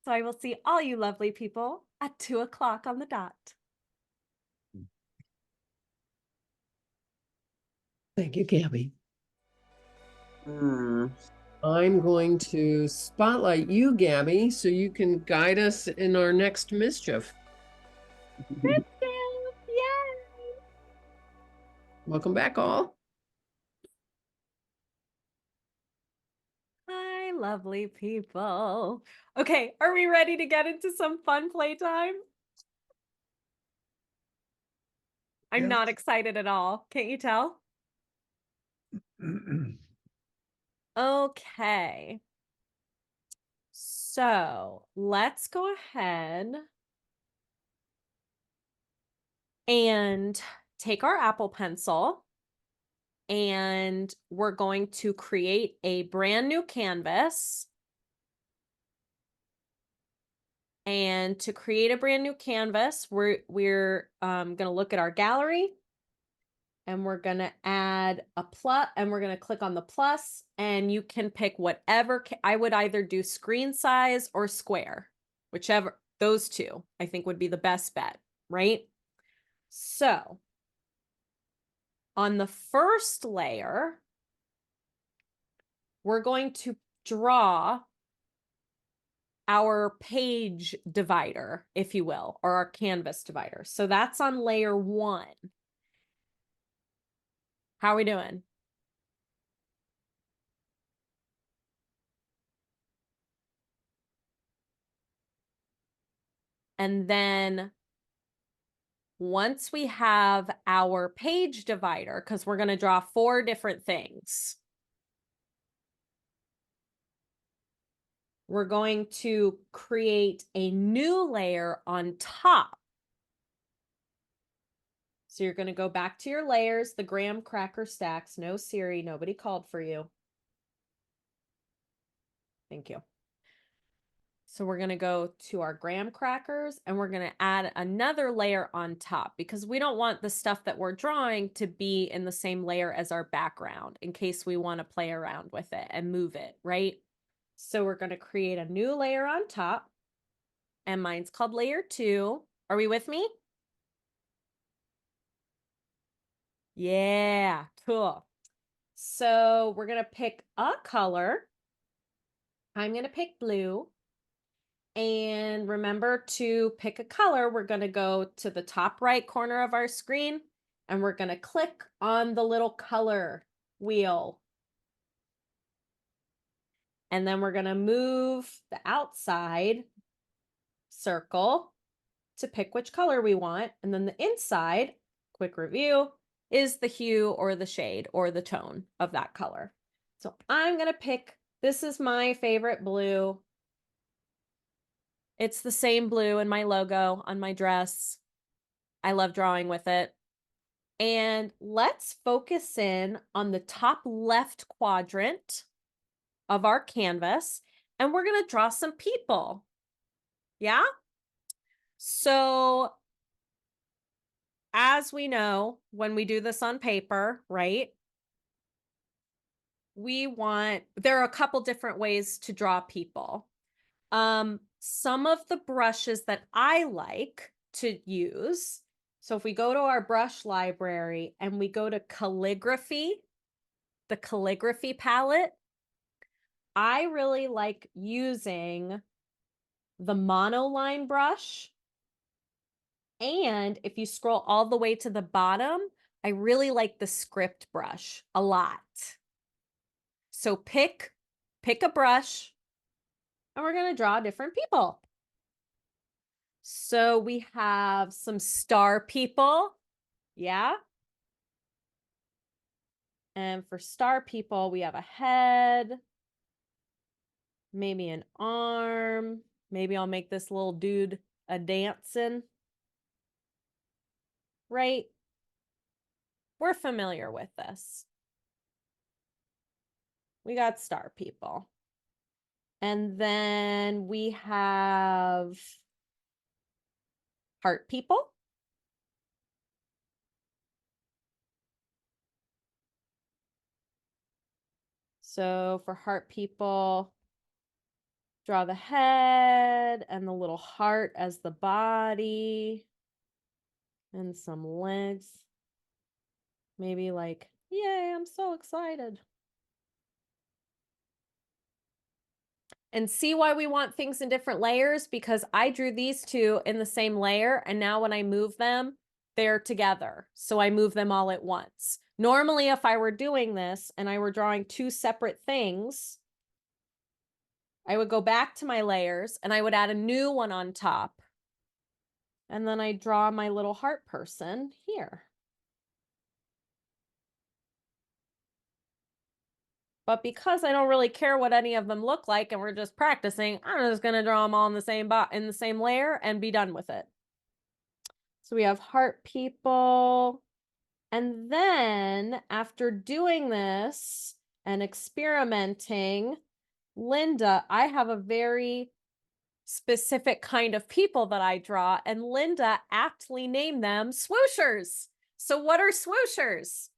Speaker 3: So I will see all you lovely people at 2 o'clock on the dot.
Speaker 1: Thank you, Gabby.
Speaker 5: Hmm.
Speaker 1: I'm going to spotlight you, Gabby, so you can guide us in our next mischief.
Speaker 3: Yay!
Speaker 1: Welcome back, all.
Speaker 3: Hi, lovely people. Okay, are we ready to get into some fun playtime? I'm
Speaker 2: Yeah.
Speaker 3: not excited at all. Can't you tell? Okay. So let's go ahead and take our Apple Pencil, and we're going to create a brand new canvas. And to create a brand new canvas, we're going to look at our gallery, and we're going to add a plus, and we're going to click on the plus, and you can pick whatever. I would either do screen size or square, whichever. Those two I think would be the best bet, right? So on the first layer, we're going to draw our page divider, if you will, or our canvas divider. So that's on layer 1. How are we doing? And then once we have our page divider, because we're going to draw 4 different things, we're going to create a new layer on top. So you're going to go back to your layers, the graham cracker stacks. No, Siri, nobody called for you. Thank you. So we're going to go to our graham crackers, and we're going to add another layer on top because we don't want the stuff that we're drawing to be in the same layer as our background in case we want to play around with it and move it, right? So we're going to create a new layer on top, and mine's called layer 2. Are we with me? Yeah, cool. So we're going to pick a color. I'm going to pick blue. And remember to pick a color. We're going to go to the top right corner of our screen and we're going to click on the little color wheel. And then we're going to move the outside circle to pick which color we want. And then the inside, quick review, is the hue or the shade or the tone of that color. So I'm going to pick, this is my favorite blue. It's the same blue in my logo on my dress. I love drawing with it. And let's focus in on the top left quadrant of our canvas, and we're going to draw some people. Yeah? So as we know, when we do this on paper, right? There are a couple different ways to draw people. Some of the brushes that I like to use. So if we go to our brush library and we go to calligraphy, the calligraphy palette, I really like using the monoline brush. And if you scroll all the way to the bottom, I really like the script brush a lot. So pick a brush and we're going to draw different people. So we have some star people. Yeah. And for star people, we have a head, maybe an arm. Maybe I'll make this little dude a dancing. Right? We're familiar with this. We got star people. And then we have heart people. So for heart people, draw the head and the little heart as the body and some legs. Maybe like, yay, I'm so excited. And see why we want things in different layers? Because I drew these two in the same layer, and now when I move them, they're together. So I move them all at once. Normally, if I were doing this and I were drawing two separate things, I would go back to my layers and I would add a new one on top. And then I draw my little heart person here. But because I don't really care what any of them look like and we're just practicing, I'm just going to draw them all in the same layer and be done with it. So we have heart people. And then after doing this and experimenting, Linda, I have a very specific kind of people that I draw, and Linda aptly named them swooshers. So what are swooshers?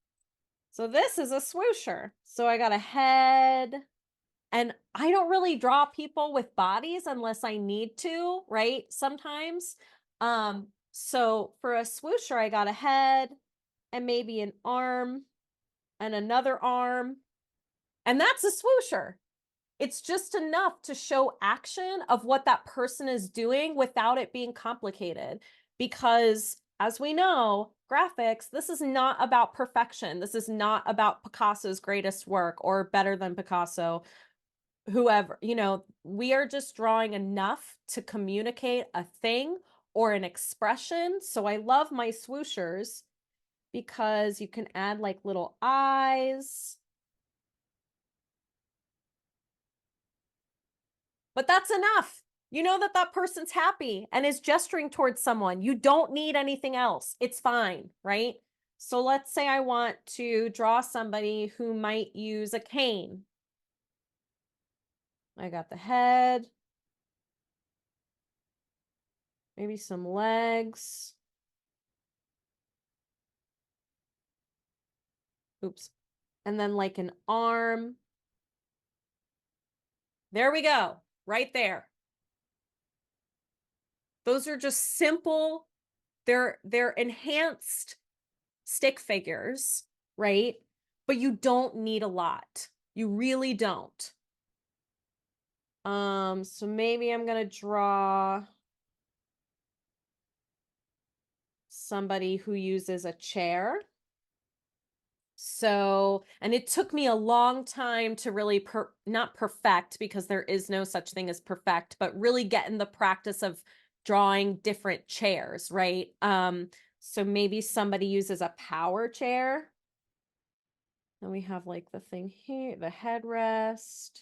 Speaker 3: So this is a swoosher. So I got a head, and I don't really draw people with bodies unless I need to, right? Sometimes. So for a swoosher, I got a head and maybe an arm and another arm, and that's a swoosher. It's just enough to show action of what that person is doing without it being complicated. Because as we know, graphics, this is not about perfection. This is not about Picasso's greatest work or better than Picasso, whoever, we are just drawing enough to communicate a thing or an expression. So I love my swooshers because you can add like little eyes. But that's enough. You know that that person's happy and is gesturing towards someone. You don't need anything else. It's fine, right? So let's say I want to draw somebody who might use a cane. I got the head, maybe some legs. Oops. And then like an arm. There we go, right there. Those are just simple, they're enhanced stick figures, right? But you don't need a lot. You really don't. So maybe I'm gonna draw somebody who uses a chair. So, and it took me a long time to really not perfect, because there is no such thing as perfect, but really get in the practice of drawing different chairs, right? So maybe somebody uses a power chair. And we have like the thing here, the headrest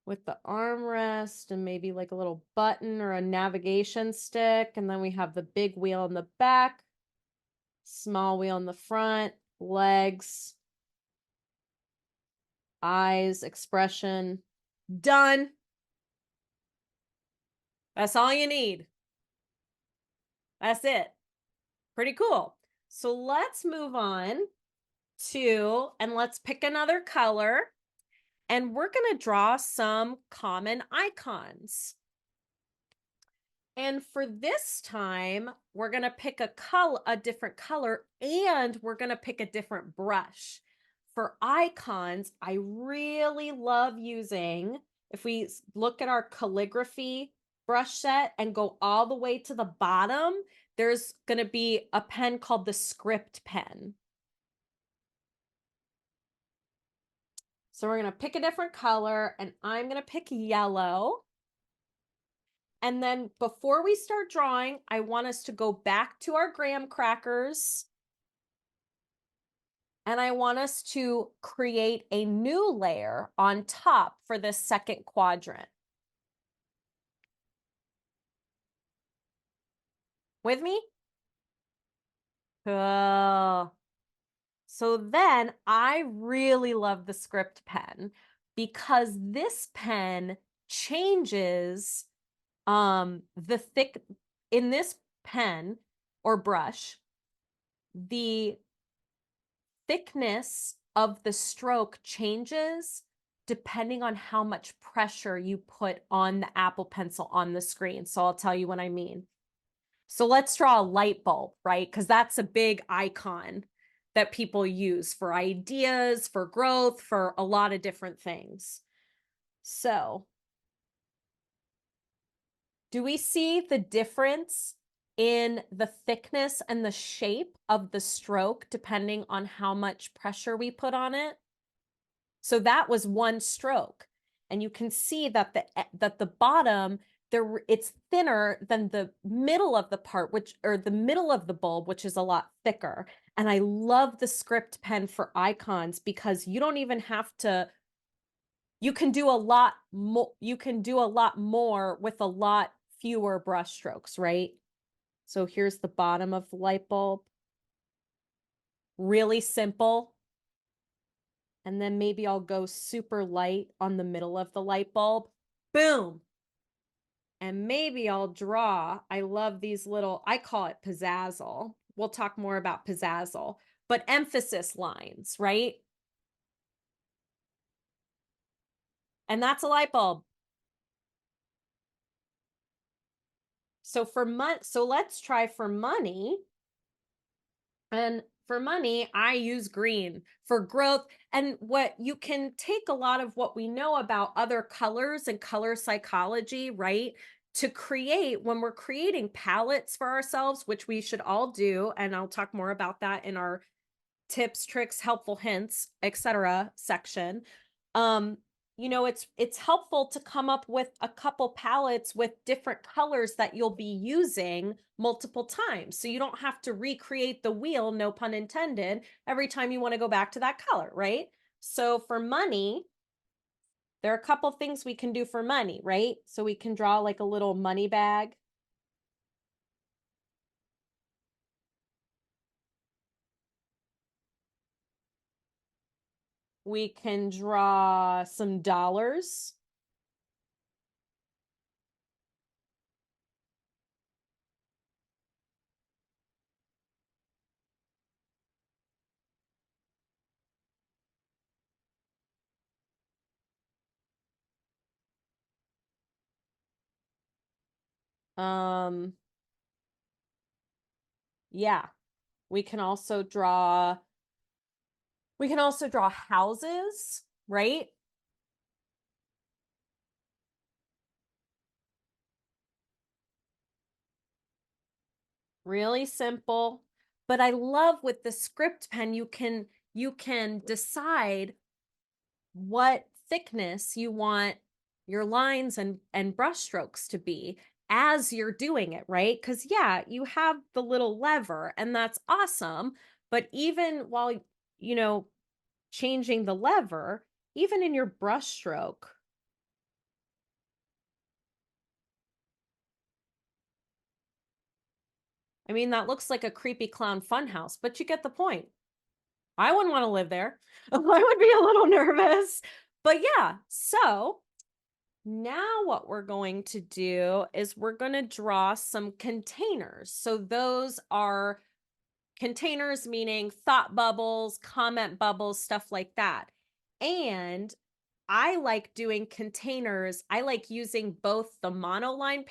Speaker 3: with the armrest and maybe like a little button or a navigation stick. And then we have the big wheel in the back, small wheel in the front, legs, eyes, expression. Done. That's all you need. That's it. Pretty cool. So let's move on to, and let's pick another color. And we're going to draw some common icons. And for this time, we're going to pick a different color, and we're going to pick a different brush. For icons, I really love using, if we look at our calligraphy brush set and go all the way to the bottom, there's going to be a pen called the script pen. So we're going to pick a different color, and I'm going to pick yellow. And then before we start drawing, I want us to go back to our graham crackers. And I want us to create a new layer on top for this second quadrant. With me? Cool. So then I really love the script pen, because this pen changes the thick, in this pen or brush, the thickness of the stroke changes depending on how much pressure you put on the Apple Pencil on the screen. So I'll tell you what I mean. So let's draw a light bulb, right? Because that's a big icon that people use for ideas, for growth, for a lot of different things. So do we see the difference in the thickness and the shape of the stroke depending on how much pressure we put on it? So that was one stroke. And you can see that the bottom, it's thinner than the middle of the part, or the middle of the bulb, which is a lot thicker. And I love the script pen for icons, because you don't even have to, you can do a lot more, with a lot fewer brush strokes, right? So here's the bottom of the light bulb. Really simple. And then maybe I'll go super light on the middle of the light bulb. Boom. And maybe I'll draw, I love these little, I call it pizzazzle. We'll talk more about pizzazzle, but emphasis lines, right? And that's a light bulb. So let's try for money. And for money, I use green for growth. And what you can take a lot of what we know about other colors and color psychology, right? To create, when we're creating palettes for ourselves, which we should all do. And I'll talk more about that in our tips, tricks, helpful hints, etc. section. You know, it's helpful to come up with a couple palettes with different colors that you'll be using multiple times. So you don't have to recreate the wheel, no pun intended, every time you want to go back to that color, right? So for money, there are a couple things we can do for money, right? So we can draw like a little money bag. We can draw some dollars. Yeah, we can also draw houses, right? Really simple. But I love with the script pen, you can decide what thickness you want your lines and brush strokes to be as you're doing it, right? Because yeah, you have the little lever and that's awesome. But even while, you know, changing the lever, even in your brush stroke, I mean, that looks like a creepy clown funhouse, but you get the point. I wouldn't want to live there. I would be a little nervous. But yeah, so now what we're going to do is we're going to draw some containers. So those are containers, meaning thought bubbles, comment bubbles, stuff like that. And I like doing containers. I like using both the monoline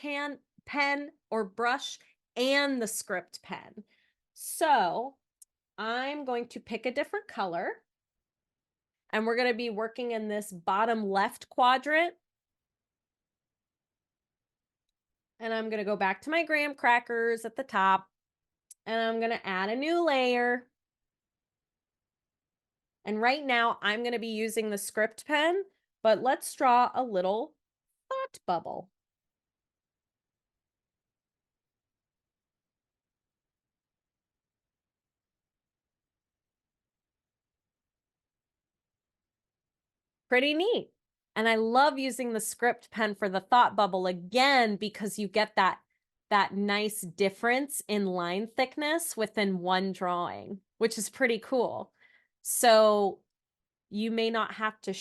Speaker 3: pen or brush and the script pen. So I'm going to pick a different color. And we're going to be working in this bottom left quadrant. And I'm going to go back to my graham crackers at the top. And I'm going to add a new layer. And right now I'm going to be using the script pen, but let's draw a little thought bubble. Pretty neat. And I love using the script pen for the thought bubble again, because you get that nice difference in line thickness within one drawing, which is pretty cool. So you may not have to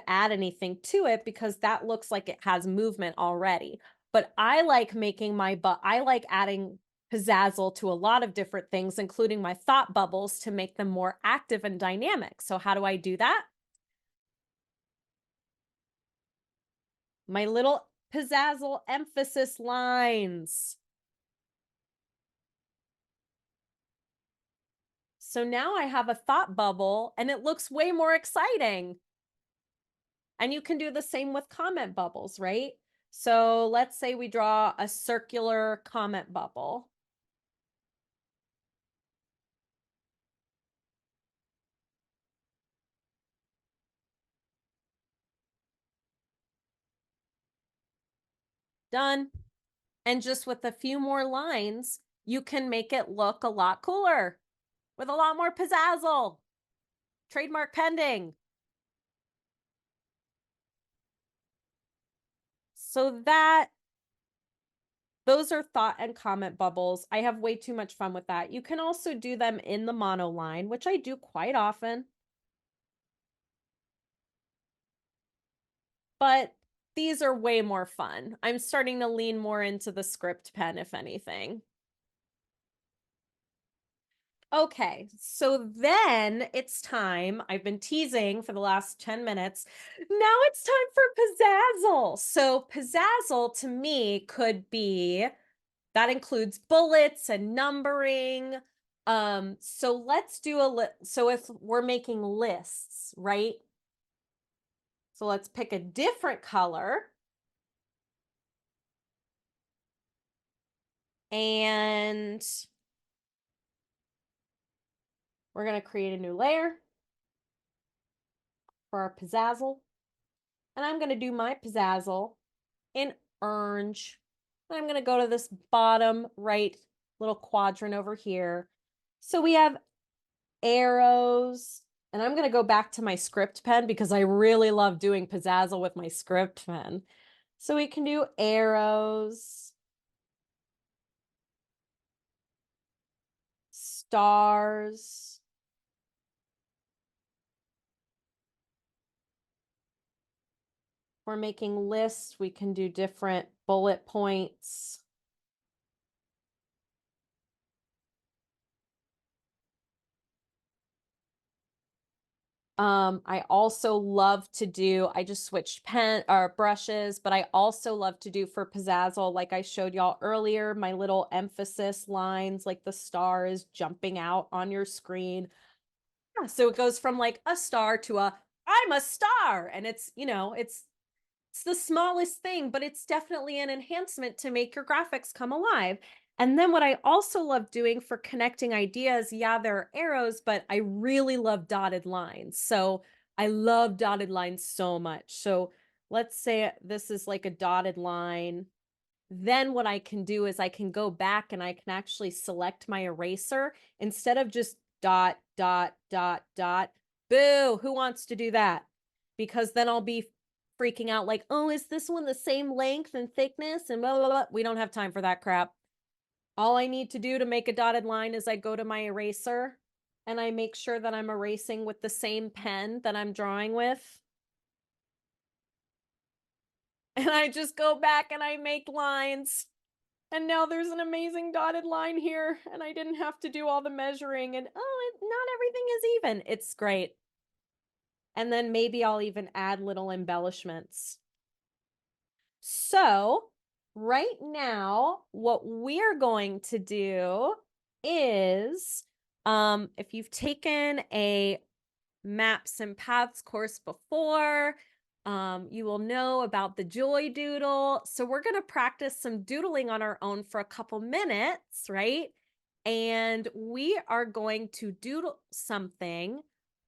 Speaker 3: add anything to it because that looks like it has movement already. But I like I like adding pizzazzle to a lot of different things, including my thought bubbles, to make them more active and dynamic. So how do I do that? My little pizzazzle emphasis lines. So now I have a thought bubble and it looks way more exciting. And you can do the same with comment bubbles, right? So let's say we draw a circular comment bubble. Done. And just with a few more lines, you can make it look a lot cooler with a lot more pizzazzle. Trademark pending. So those are thought and comment bubbles. I have way too much fun with that. You can also do them in the monoline, which I do quite often. But these are way more fun. I'm starting to lean more into the script pen, if anything. Okay, so then it's time. I've been teasing for the last 10 minutes. Now it's time for pizzazzle. So pizzazzle to me could be, that includes bullets and numbering. So let's do so if we're making lists, right? So let's pick a different color. And we're going to create a new layer for our pizzazzle. And I'm going to do my pizzazzle in orange. And I'm going to go to this bottom right little quadrant over here. So we have arrows. And I'm going to go back to my script pen because I really love doing pizzazzle with my script pen. So we can do arrows, stars, we're making lists, we can do different bullet points. I also love to do, I just switched pen or brushes, but I also love to do for pizzazzle, like I showed y'all earlier, my little emphasis lines, like the star is jumping out on your screen. Yeah, so it goes from like a star to I'm a star. And it's, you know, it's the smallest thing, but it's definitely an enhancement to make your graphics come alive. And then what I also love doing for connecting ideas, yeah, there are arrows, but I really love dotted lines. So I love dotted lines so much. So let's say this is like a dotted line. Then what I can do is I can go back and I can actually select my eraser instead of just dot, dot, dot, dot. Boo, who wants to do that? Because then I'll be freaking out like, oh, is this one the same length and thickness? And blah, blah, blah. We don't have time for that crap. All I need to do to make a dotted line is I go to my eraser and I make sure that I'm erasing with the same pen that I'm drawing with. And I just go back and I make lines. And now there's an amazing dotted line here, and I didn't have to do all the measuring, and not everything is even. It's great. And then maybe I'll even add little embellishments. So right now, what we're going to do is, if you've taken a Maps and Paths course before, you will know about the joy doodle. So we're going to practice some doodling on our own for a couple minutes, right? And we are going to doodle something.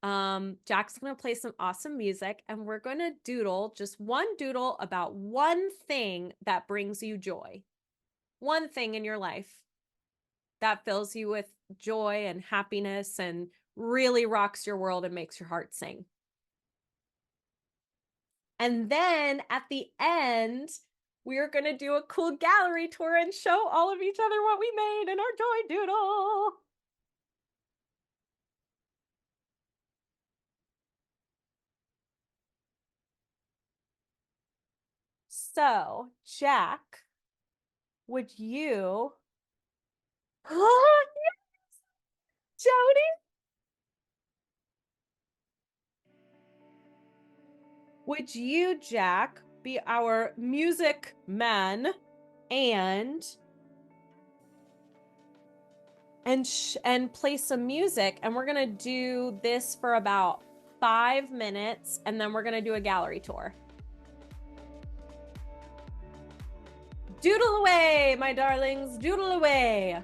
Speaker 3: Jack's going to play some awesome music, and we're going to doodle just one doodle about one thing that brings you joy. One thing in your life that fills you with joy and happiness and really rocks your world and makes your heart sing. And then at the end, we're going to do a cool gallery tour and show all of each other what we made in our joy doodle. So, Jack, would you... Jody? Would you, Jack, be our music man and play some music? And we're gonna do this for about 5 minutes, and then we're gonna do a gallery tour. Doodle away, my darlings, doodle away.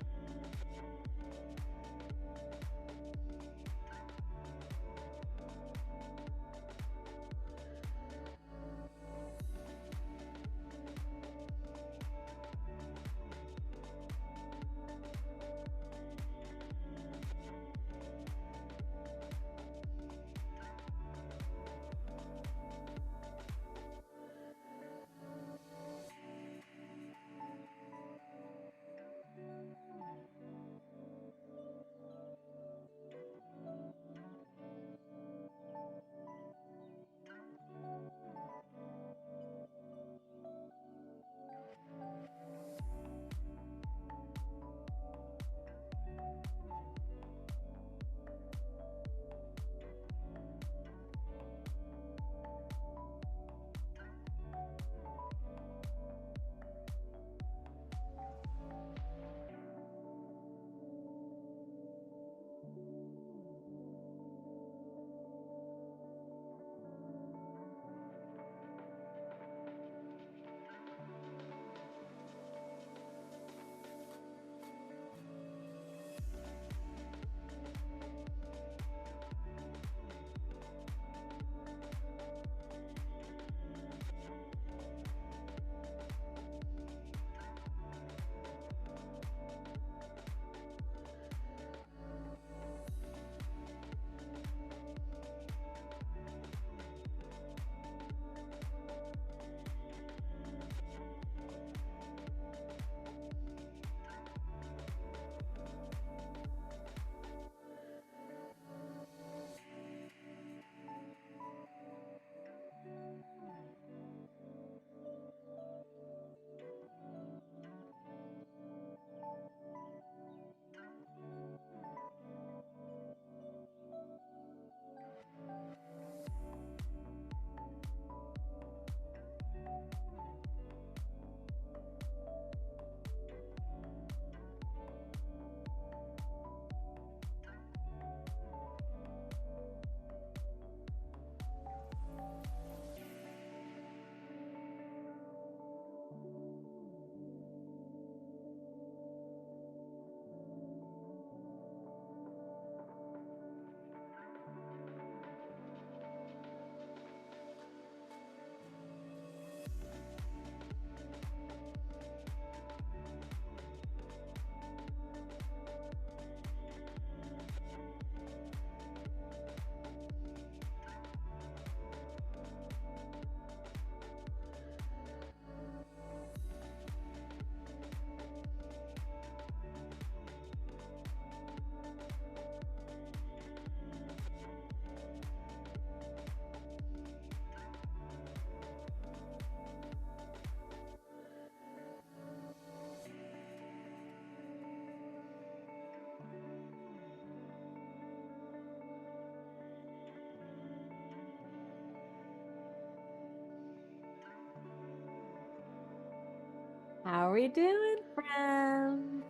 Speaker 3: How are we doing, friends?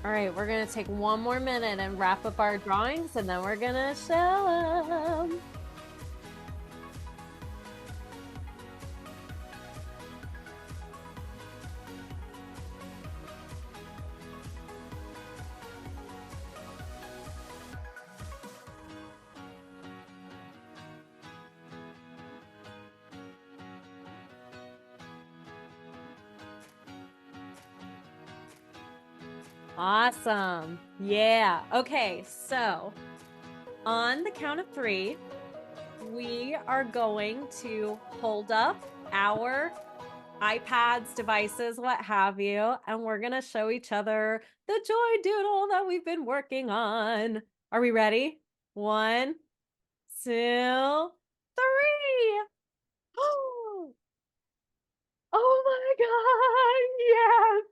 Speaker 3: All right, we're gonna take one more minute and wrap up our drawings, and then we're gonna show them. Awesome. Yeah. Okay, so on the count of 3, we are going to hold up our iPads, devices, what have you, and we're going to show each other the joy doodle that we've been working on. Are we ready? 1, 2, 3. Oh my God, yes.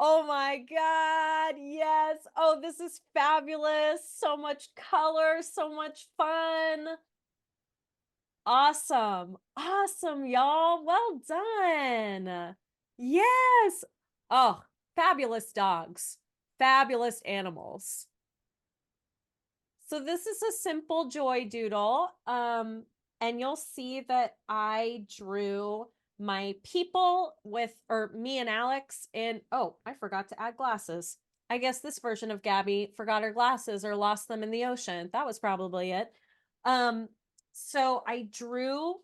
Speaker 3: Oh my God, yes. Oh, this is fabulous. So much color, so much fun. Awesome. Awesome, y'all. Well done. Yes. Oh, fabulous dogs. Fabulous animals. So this is a simple joy doodle. And you'll see that I drew my people or me and Alex oh, I forgot to add glasses. I guess this version of Gabby forgot her glasses or lost them in the ocean. That was probably it. So I drew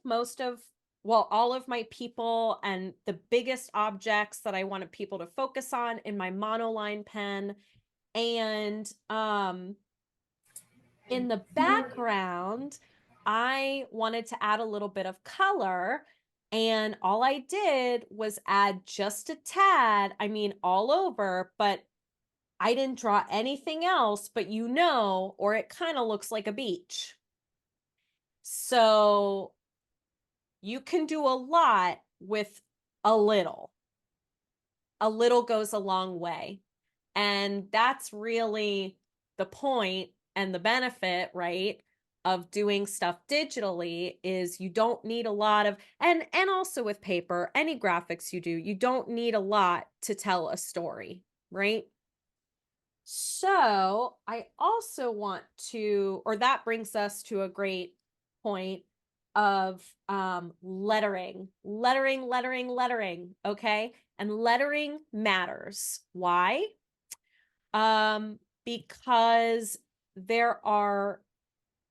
Speaker 3: all of my people and the biggest objects that I wanted people to focus on in my monoline pen. And, in the background, I wanted to add a little bit of color, and all I did was add just a tad, I mean, all over, but I didn't draw anything else, but or it kind of looks like a beach. So you can do a lot with a little. A little goes a long way. And that's really the point and the benefit, right, of doing stuff digitally is you don't need a lot of, and also with paper, any graphics you don't need a lot to tell a story, right? So I also want to, or that brings us to a great point of lettering, okay? And lettering matters. Why? Because there are,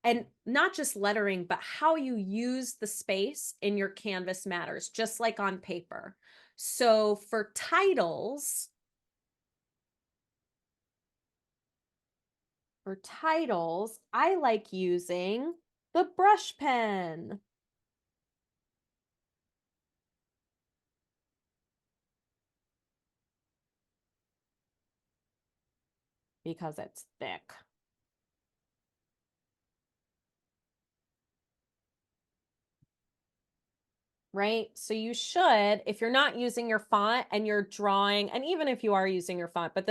Speaker 3: and not just lettering, but how you use the space in your canvas matters, just like on paper. So for titles, I like using the brush pen. Because it's thick. Right? So you should, if you're not using your font and you're drawing, and even if you are using your font, but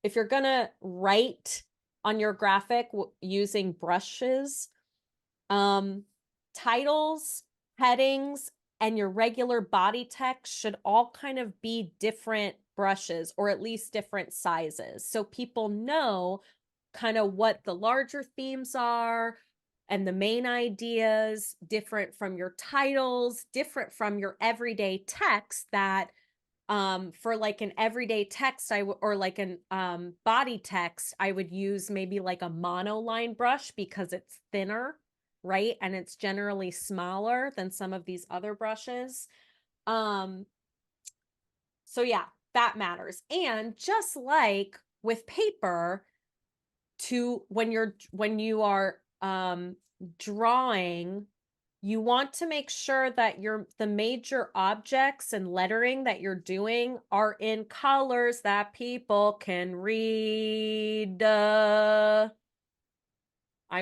Speaker 3: if you're gonna write on your graphic using brushes, titles, headings, and your regular body text should all kind of be different brushes, or at least different sizes, so people know kind of what the larger themes are and the main ideas, different from your titles, different from your everyday text that for like an everyday text or like an body text, I would use maybe like a monoline brush because it's thinner, right? And it's generally smaller than some of these other brushes. So yeah, that matters. And just like with paper to when you are drawing, you want to make sure that the major objects and lettering that you're doing are in colors that people can read. I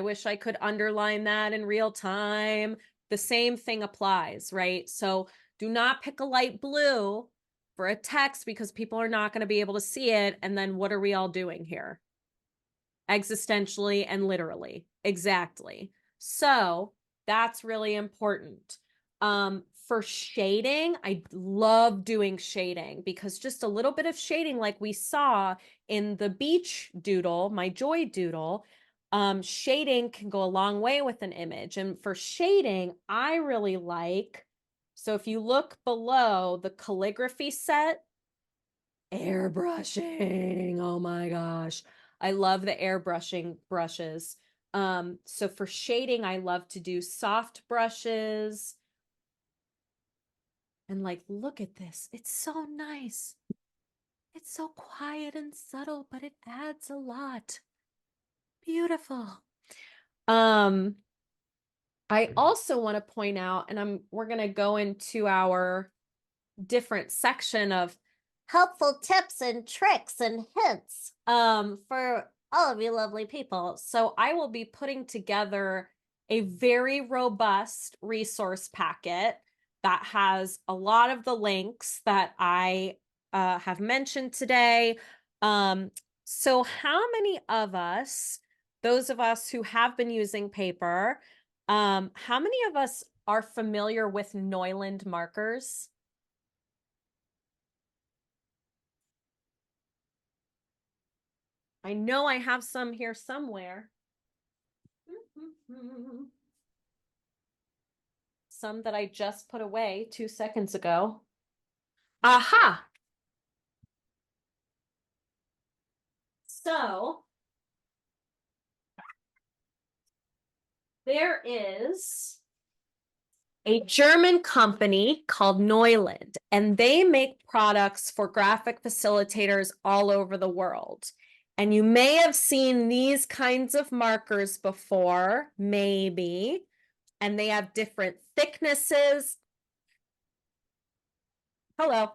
Speaker 3: wish I could underline that in real time. The same thing applies, right? So do not pick a light blue for a text because people are not going to be able to see it. And then what are we all doing here? Existentially and literally. Exactly. So that's really important. For shading, I love doing shading because just a little bit of shading, like we saw in the beach doodle, my joy doodle, shading can go a long way with an image. And for shading, I really like, so if you look below the calligraphy set, airbrushing. Oh my gosh. I love the airbrushing brushes. So for shading, I love to do soft brushes. And like, look at this. It's so nice. It's so quiet and subtle, but it adds a lot. Beautiful. I also want to point out, and we're going to go into our different section of helpful tips and tricks and hints for all of you lovely people. So I will be putting together a very robust resource packet that has a lot of the links that I have mentioned today. So how many of us, those of us who have been using paper, how many of us are familiar with Neuland markers? I know I have some here somewhere. Some that I just put away 2 seconds ago. Aha! So there is a German company called Neuland, and they make products for graphic facilitators all over the world. And you may have seen these kinds of markers before, maybe, and they have different thicknesses. Hello.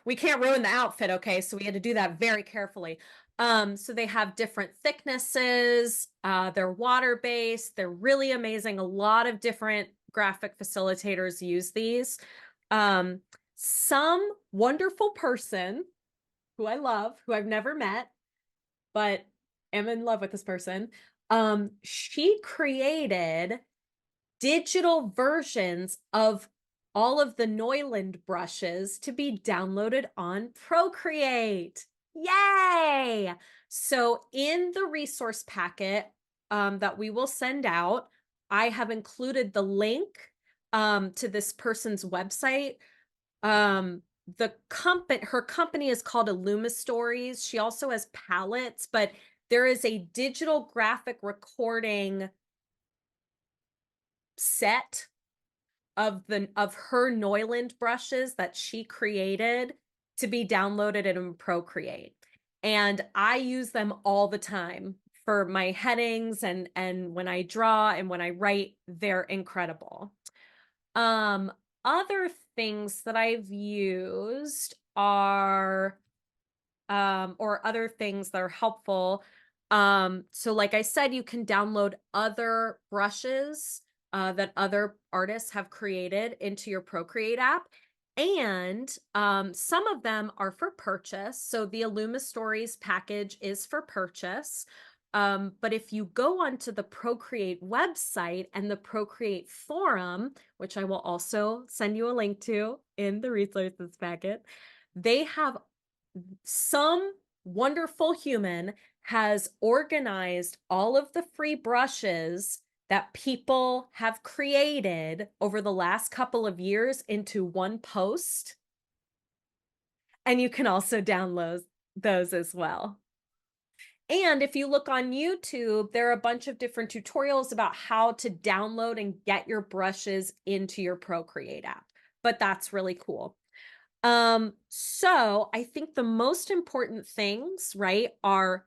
Speaker 3: We can't ruin the outfit, okay? So we had to do that very carefully. So they have different thicknesses. They're water-based. They're really amazing. A lot of different graphic facilitators use these. Some wonderful person who I love, who I've never met, but am in love with this person. She created digital versions of all of the Neuland brushes to be downloaded on Procreate. Yay! So in the resource packet that we will send out, I have included the link to this person's website. Her company is called Illuma Stories. She also has palettes, but there is a digital graphic recording set of her Neuland brushes that she created to be downloaded in Procreate. And I use them all the time for my headings and when I draw and when I write. They're incredible. Other things that I've used are or other things that are helpful. So like I said, you can download other brushes that other artists have created into your Procreate app. And some of them are for purchase. So the Illuma Stories package is for purchase. But if you go onto the Procreate website and the Procreate forum, which I will also send you a link to in the resources packet, they have some wonderful human has organized all of the free brushes that people have created over the last couple of years into one post. And you can also download those as well. And if you look on YouTube, there are a bunch of different tutorials about how to download and get your brushes into your Procreate app. But that's really cool. So I think the most important things, right, are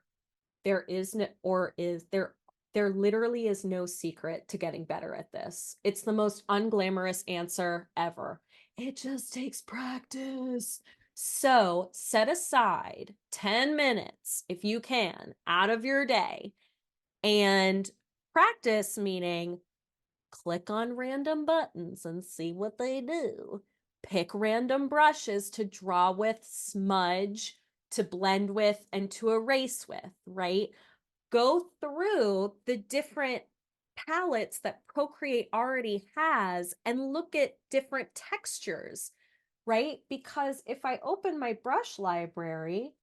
Speaker 3: there is no, or is there literally is no secret to getting better at this. It's the most unglamorous answer ever. It just takes practice. So set aside 10 minutes, if you can, out of your day and practice, meaning click on random buttons and see what they do. Pick random brushes to draw with, smudge, to blend with, and to erase with, right? Go through the different palettes that Procreate already has and look at different textures, right? Because if I open my brush library,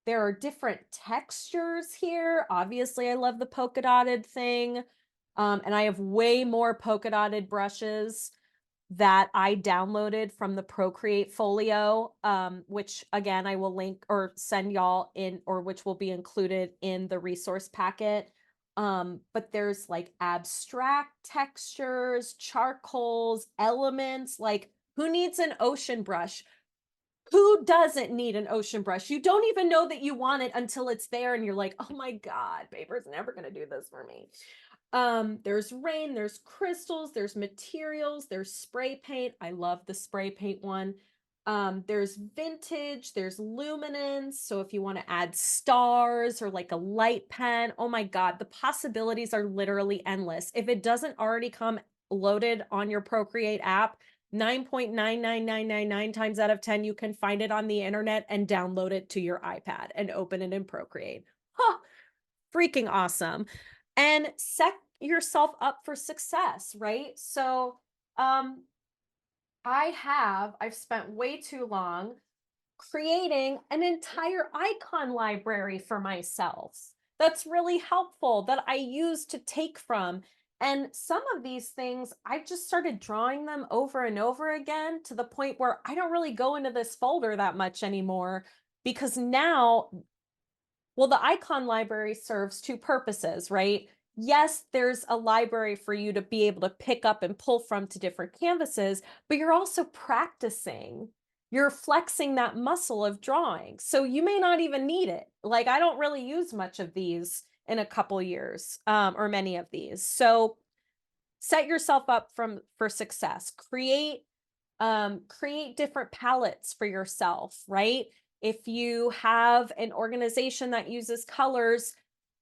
Speaker 3: there are different textures here. Obviously, I love the polka dotted thing. And I have way more polka dotted brushes that I downloaded from the Procreate folio, which again, I will link or send y'all in, or which will be included in the resource packet. But there's like abstract textures, charcoals, elements, like who needs an ocean brush? Who doesn't need an ocean brush? You don't even know that you want it until it's there and you're like, oh my God, paper's never gonna do this for me. There's rain, there's crystals, there's materials, there's spray paint. I love the spray paint one. There's vintage, there's luminance. So if you want to add stars or like a light pen, oh my God, the possibilities are literally endless. If it doesn't already come loaded on your Procreate app, 9.99999 times out of 10, you can find it on the internet and download it to your iPad and open it in Procreate. Huh, freaking awesome. And set yourself up for success, right? So, I've spent way too long creating an entire icon library for myself. That's really helpful that I use to take from. And some of these things, I've just started drawing them over and over again to the point where I don't really go into this folder that much anymore because now, well, the icon library serves two purposes, right? Yes, there's a library for you to be able to pick up and pull from to different canvases, but you're also practicing. You're flexing that muscle of drawing. So you may not even need it. Like I don't really use much of these in a couple years, or many of these. So set yourself up for success. Create different palettes for yourself, right? If you have an organization that uses colors,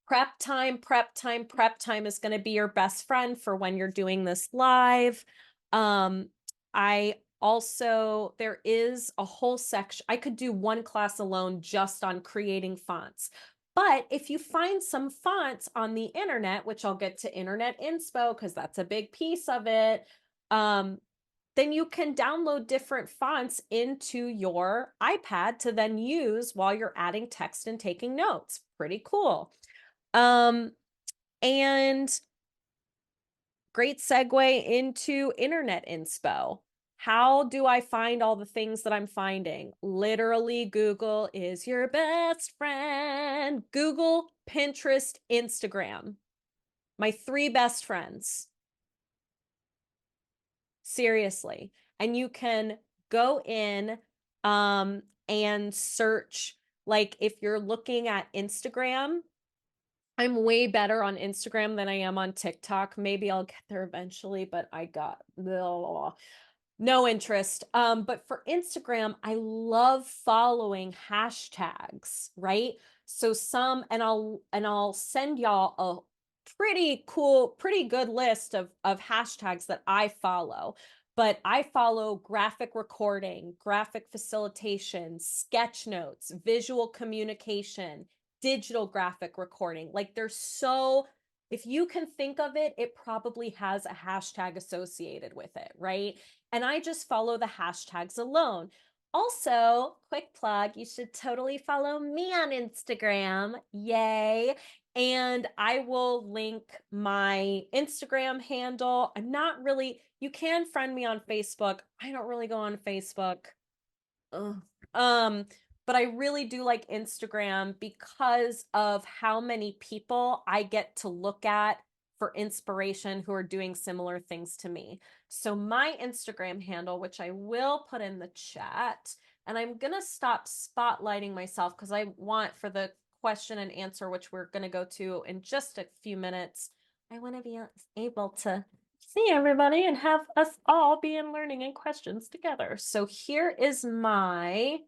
Speaker 3: prep time is going to be your best friend for when you're doing this live. I also, there is a whole section, I could do one class alone just on creating fonts. But if you find some fonts on the internet, which I'll get to internet inspo because that's a big piece of it, then you can download different fonts into your iPad to then use while you're adding text and taking notes. Pretty cool. And great segue into internet inspo. How do I find all the things that I'm finding? Literally, Google is your best friend. Google, Pinterest, Instagram. My 3 best friends. Seriously. And you can go in and search, like if you're looking at Instagram, I'm way better on Instagram than I am on TikTok. Maybe I'll get there eventually, but I got no interest. But for Instagram, I love following hashtags, right? So and I'll send y'all a pretty cool, pretty good list of hashtags that I follow. But I follow graphic recording, graphic facilitation, sketch notes, visual communication, digital graphic recording. Like there's so, if you can think of it, it probably has a hashtag associated with it, right? And I just follow the hashtags alone. Also, quick plug, you should totally follow me on Instagram. Yay. And I will link my Instagram handle. I'm not really, you can friend me on Facebook. I don't really go on Facebook. Ugh. But I really do like Instagram because of how many people I get to look at for inspiration who are doing similar things to me. So my Instagram handle, which I will put in the chat, And I'm going to stop spotlighting myself because I want for the question and answer, which we're going to go to in just a few minutes, I want to be able to see everybody and have us all be in learning and questions together. So here is my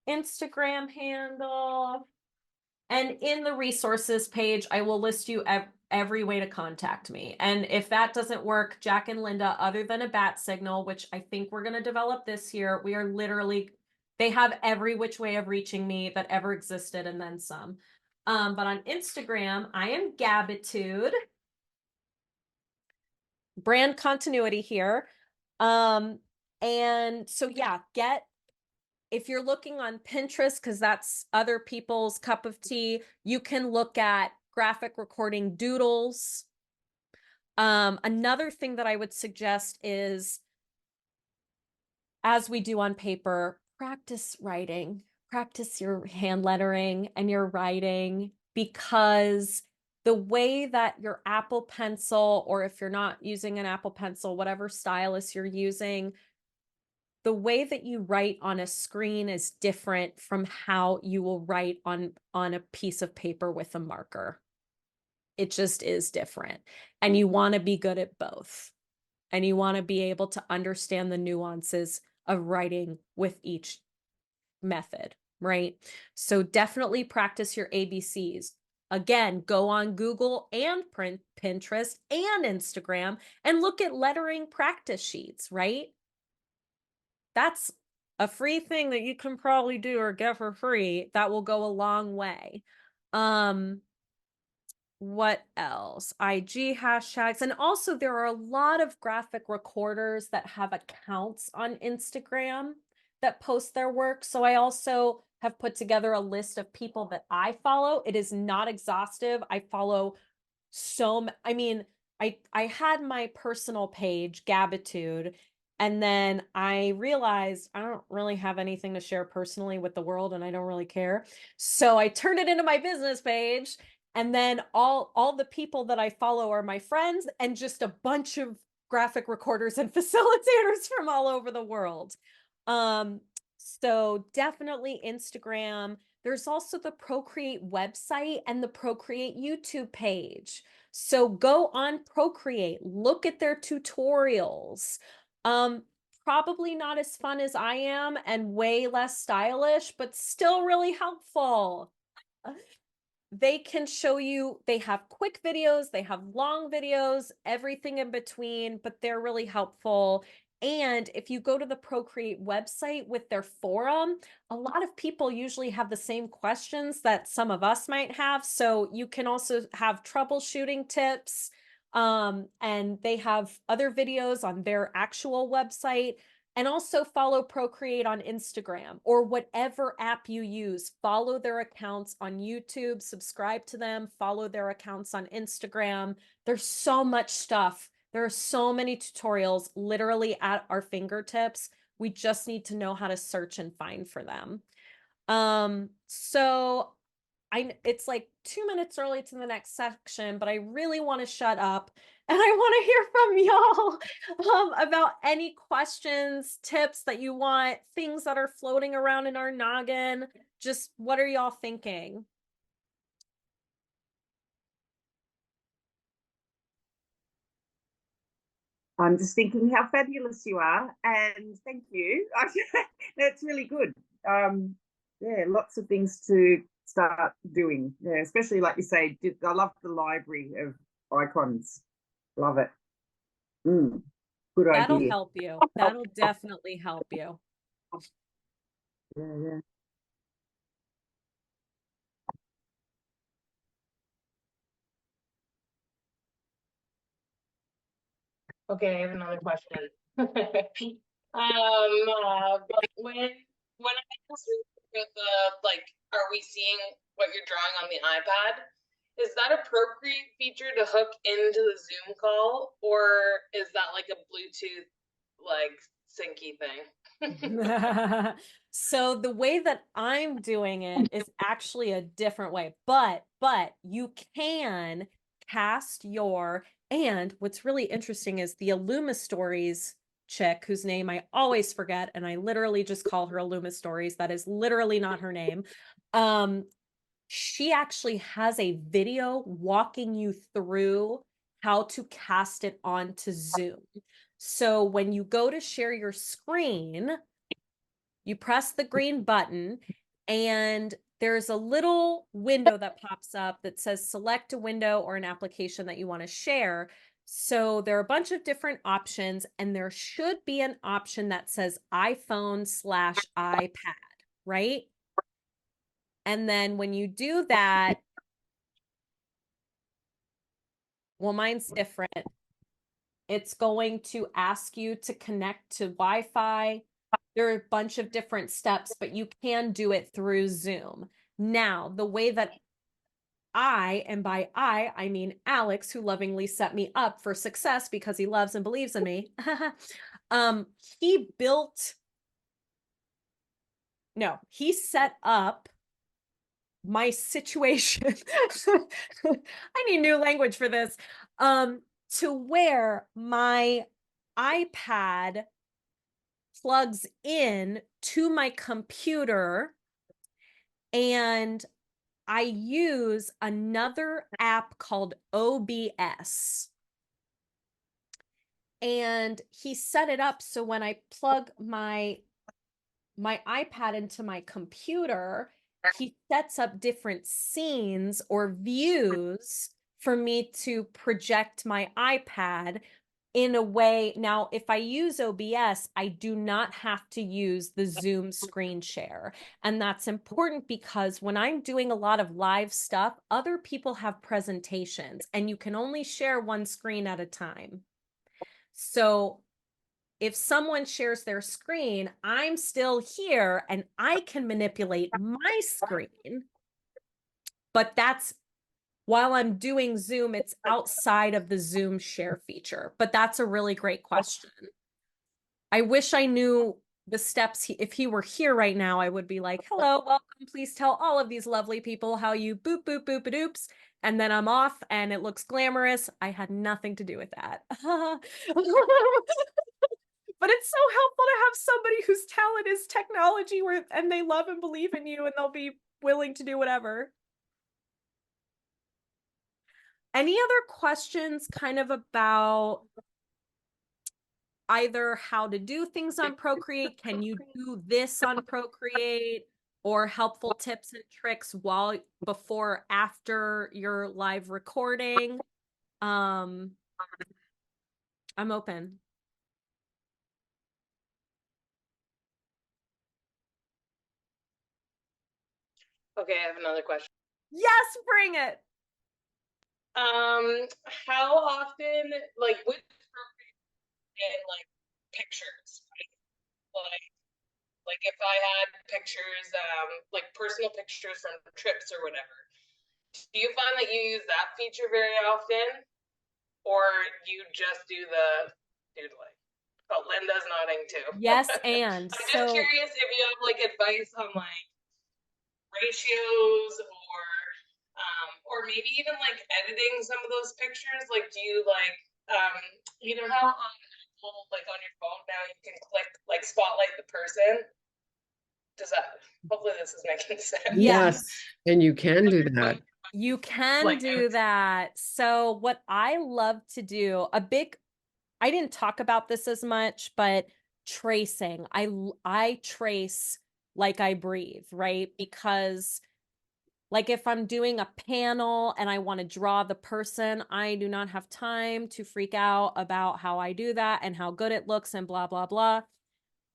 Speaker 3: Instagram handle. And in the resources page, I will list you every way to contact me. And if that doesn't work, Jack and Linda, other than a bat signal, which I think we're going to develop this year, we are literally, they have every which way of reaching me that ever existed and then some. But on Instagram, I am Gabitude. Brand continuity here. And so yeah, if you're looking on Pinterest, because that's other people's cup of tea, you can look at graphic recording doodles. Another thing that I would suggest is, as we do on paper, practice writing, practice your hand lettering and your writing, because the way that your Apple Pencil, or if you're not using an Apple Pencil, whatever stylus you're using, the way that you write on a screen is different from how you will write on a piece of paper with a marker. It just is different. And you want to be good at both. And you want to be able to understand the nuances of writing with each method, right? So definitely practice your ABCs. Again, go on Google and Pinterest and Instagram and look at lettering practice sheets, right? That's a free thing that you can probably do or get for free that will go a long way. What else? IG hashtags. And also there are a lot of graphic recorders that have accounts on Instagram that post their work. So I also have put together a list of people that I follow. It is not exhaustive. I follow I had my personal page, Gabitude, and then I realized I don't really have anything to share personally with the world and I don't really care. So I turned it into my business page. And then all the people that I follow are my friends and just a bunch of graphic recorders and facilitators from all over the world. So definitely Instagram. There's also the Procreate website and the Procreate YouTube page. So go on Procreate, look at their tutorials. Probably not as fun as I am and way less stylish, but still really helpful. They can show you, they have quick videos, they have long videos, everything in between, but they're really helpful. And if you go to the Procreate website with their forum, a lot of people usually have the same questions that some of us might have. So you can also have troubleshooting tips. And they have other videos on their actual website. And also follow Procreate on Instagram or whatever app you use. Follow their accounts on YouTube, subscribe to them, follow their accounts on Instagram. There's so much stuff. There are so many tutorials literally at our fingertips. We just need to know how to search and find for them. So it's like 2 minutes early to the next section, but I really want to shut up and I want to hear from y'all about any questions, tips that you want, things that are floating around in our noggin. Just what are y'all thinking?
Speaker 5: I'm just thinking how fabulous you are, and thank you. That's really good. Yeah, lots of things to start doing. Yeah, especially like you say, I love the library of icons. Love it. Good
Speaker 3: That'll
Speaker 5: idea.
Speaker 3: help you. That'll definitely help you.
Speaker 5: Yeah.
Speaker 4: Okay, I have another question. But when I asked with the like, are we seeing what you're drawing on the iPad? Is that a Procreate feature to hook into the Zoom call, or is that like a Bluetooth like syncy thing?
Speaker 3: So the way that I'm doing it is actually a different way, but you can cast and what's really interesting is the Illuma stories chick whose name I always forget, and I literally just call her Illuma Stories. That is literally not her name. She actually has a video walking you through how to cast it onto Zoom. So when you go to share your screen, you press the green button and there's a little window that pops up that says select a window or an application that you want to share. So there are a bunch of different options, and there should be an option that says iPhone/iPad, right? And then when you do that, well, mine's different. It's going to ask you to connect to Wi-Fi. There are a bunch of different steps, but you can do it through Zoom. Now, the way that and by I mean Alex, who lovingly set me up for success because he loves and believes in me. He set up my situation. I need new language for this. To where my iPad plugs in to my computer, and I use another app called OBS. And he set it up so when I plug my iPad into my computer, he sets up different scenes or views for me to project my iPad in a way. Now, if I use OBS, I do not have to use the Zoom screen share. And that's important because when I'm doing a lot of live stuff, other people have presentations and you can only share one screen at a time. So if someone shares their screen, I'm still here and I can manipulate my screen. But that's while I'm doing Zoom, it's outside of the Zoom share feature. But that's a really great question. I wish I knew the steps. If he were here right now, I would be like, hello, welcome. Please tell all of these lovely people how you boop, boop, boop, doops. And then I'm off and it looks glamorous. I had nothing to do with that. But it's so helpful to have somebody whose talent is technology and they love and believe in you and they'll be willing to do whatever. Any other questions kind of about either how to do things on Procreate? Can you do this on Procreate? Or helpful tips and tricks before, after your live recording? I'm open.
Speaker 4: Okay, I have another question.
Speaker 3: Yes, bring it.
Speaker 4: How often, like, with Procreate and like pictures, right? Like if I had pictures, like personal pictures from trips or whatever, do you find that you use that feature very often, or you just do the doodling? Oh, Linda's nodding too.
Speaker 3: Yes, and
Speaker 4: I'm
Speaker 3: so
Speaker 4: just curious if you have like advice on like ratios or maybe even like editing some of those pictures. Like, do you like you know how on Apple, like on your phone now you can click like spotlight the person? Does that, hopefully this is making sense.
Speaker 3: Yes.
Speaker 1: And you can do that.
Speaker 3: You can
Speaker 4: Like,
Speaker 3: do that. So what I love to do, I didn't talk about this as much, but tracing. I trace like I breathe, right? Because like if I'm doing a panel and I want to draw the person, I do not have time to freak out about how I do that and how good it looks and blah, blah, blah.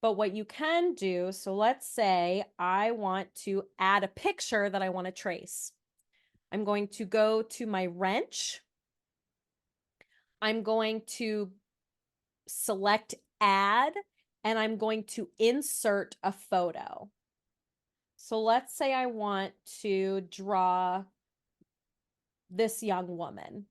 Speaker 3: But what you can do, so let's say I want to add a picture that I want to trace. I'm going to go to my wrench. I'm going to select add, and I'm going to insert a photo. So let's say I want to draw this young woman.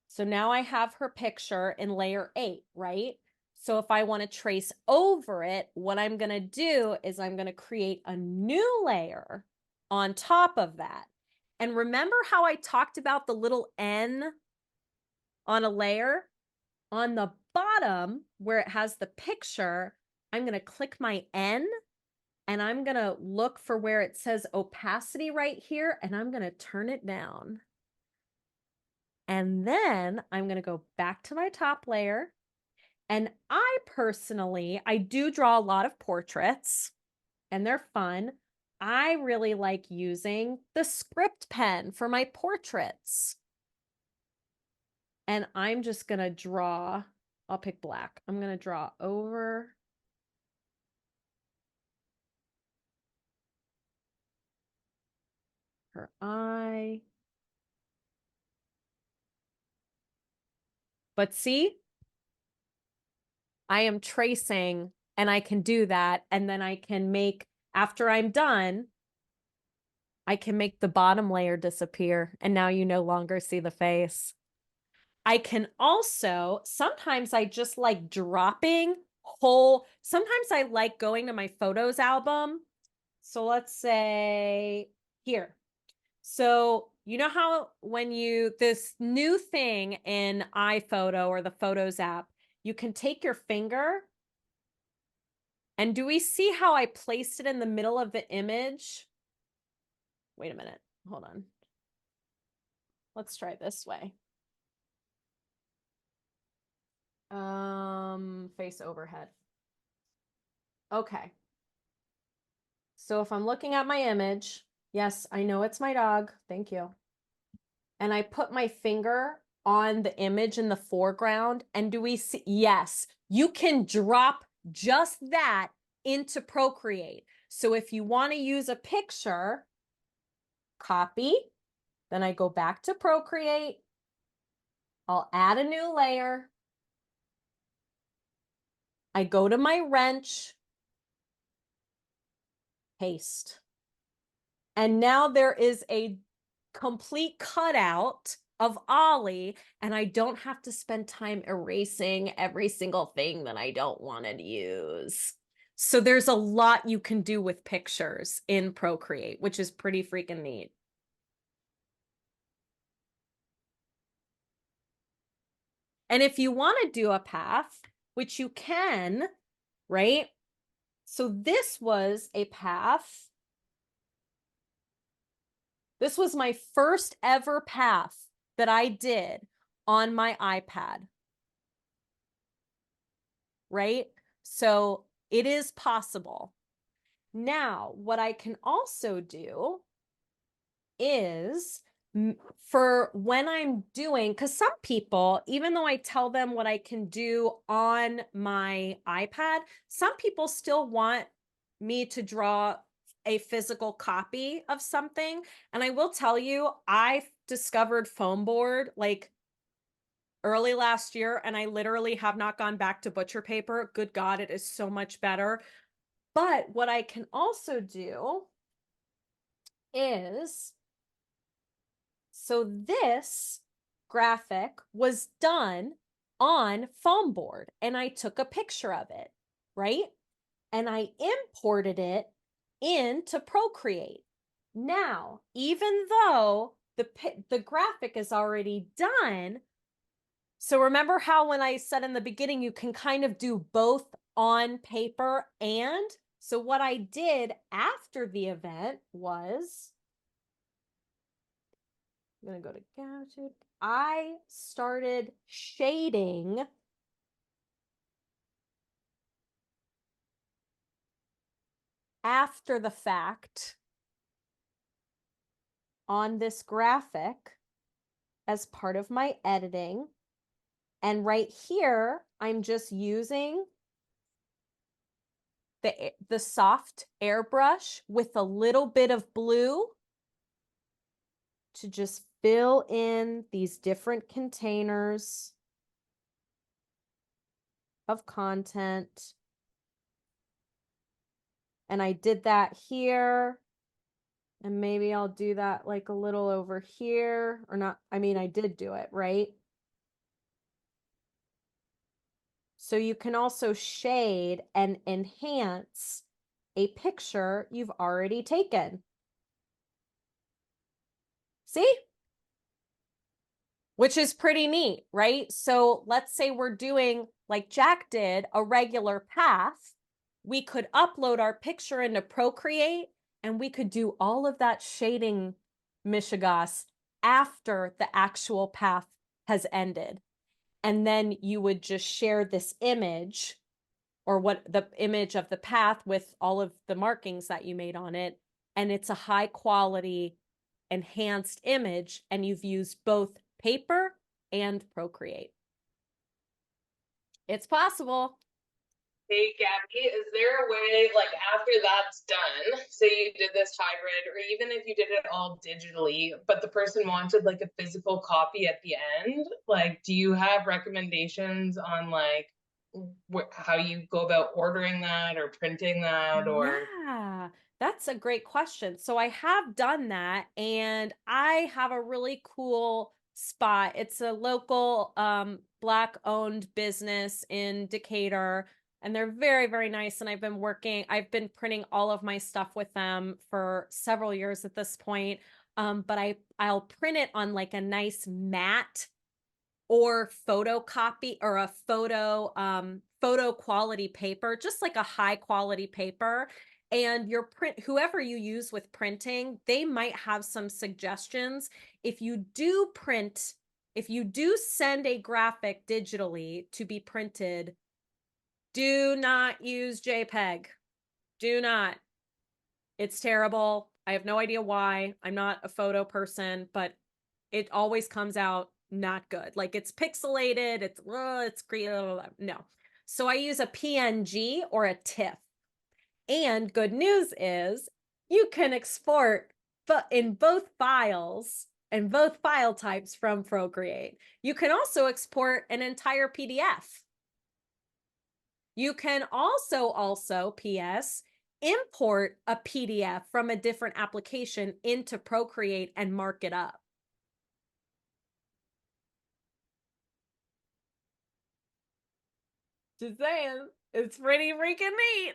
Speaker 3: So now I have her picture in layer 8, right? So if I want to trace over it, what I'm going to do is I'm going to create a new layer on top of that. And remember how I talked about the little N on a layer? on the bottom where it has the picture, I'm going to click my N and I'm going to look for where it says opacity right here, and I'm going to turn it down. And then I'm going to go back to my top layer. And I personally, I do draw a lot of portraits and they're fun. I really like using the script pen for my portraits. And I'm just going to draw, I'll pick black. I'm going to draw over her eye. But see, I am tracing and I can do that. And then I can make, after I'm done, I can make the bottom layer disappear. And now you no longer see the face. I can also, sometimes I just like dropping whole, sometimes I like going to my photos album. So let's say here. So you know how when you, this new thing in iPhoto or the Photos app, you can take your finger, and do we see how I placed it in the middle of the image? Wait a minute, hold on. Let's try this way. Face overhead. Okay. So if I'm looking at my image, yes, I know it's my dog. Thank you. And I put my finger on the image in the foreground. And do we see? Yes, you can drop just that into Procreate. So if you want to use a picture, copy, then I go back to Procreate. I'll add a new layer. I go to my wrench, paste. And now there is a complete cutout of Ollie, and I don't have to spend time erasing every single thing that I don't want to use. So there's a lot you can do with pictures in Procreate, which is pretty freaking neat. And if you want to do a path, which you can, right? So this was a path. This was my first ever path that I did on my iPad, right? So it is possible. Now, what I can also do is for when I'm doing, because some people, even though I tell them what I can do on my iPad, some people still want me to draw a physical copy of something. And I will tell you, I discovered foam board like early last year, and I literally have not gone back to butcher paper. Good God, it is so much better. But what I can also do is, so this graphic was done on foam board and I took a picture of it, right? And I imported it into Procreate. Now, even though the graphic is already done, so remember how when I said in the beginning, you can kind of do both on paper and, so what I did after the event was, I'm going to go to gadget. I started shading after the fact on this graphic as part of my editing. And right here, I'm just using the soft airbrush with a little bit of blue to just fill in these different containers of content. And I did that here. And maybe I'll do that like a little over here or not. I mean, I did do it, right? So you can also shade and enhance a picture you've already taken. See? which is pretty neat, right? So let's say we're doing, like Jack did, a regular path. We could upload our picture into Procreate, and we could do all of that shading mishigas after the actual path has ended. And then you would just share this image, or what the image of the path with all of the markings that you made on it. And it's a high quality enhanced image, and you've used both paper and Procreate. It's possible.
Speaker 4: Hey, Gabby, is there a way, like, after that's done, say you did this hybrid, or even if you did it all digitally, but the person wanted like a physical copy at the end, like, do you have recommendations on like how you go about ordering that or printing that, or?
Speaker 3: Yeah, that's a great question. So I have done that, and I have a really cool spot. It's a local Black owned business in Decatur, and they're very, very nice. And I've been printing all of my stuff with them for several years at this point. But I'll print it on like a nice matte or photocopy, or a photo quality paper, just like a high quality paper. And your whoever you use with printing, they might have some suggestions. If you do send a graphic digitally to be printed, do not use JPEG. Do not. It's terrible. I have no idea why. I'm not a photo person, but it always comes out not good. Like, it's pixelated, it's creative. No. So I use a PNG or a TIFF. And good news is you can export in both files and both file types from Procreate. You can also export an entire PDF. You can also PS, import a PDF from a different application into Procreate and mark it up. Just saying, it's pretty freaking neat.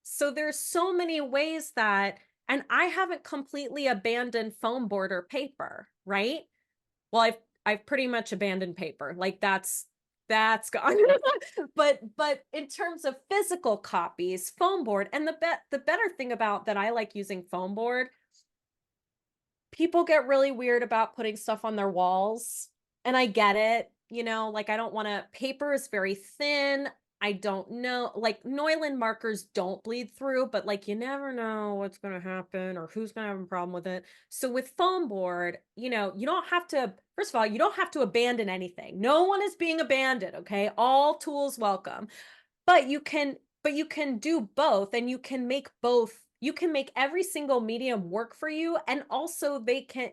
Speaker 3: So there's so many ways that, and I haven't completely abandoned foam board or paper, right? Well, I've pretty much abandoned paper. Like, that's gone. but in terms of physical copies, foam board, and the better thing about that, I like using foam board. People get really weird about putting stuff on their walls, and I get it. Like, I don't want to, paper is very thin. I don't know, like, Neuland markers don't bleed through, but like, you never know what's going to happen or who's going to have a problem with it. So with foam board, you don't have to, first of all, you don't have to abandon anything. No one is being abandoned. Okay. All tools welcome, but you can do both, and you can make every single medium work for you. And also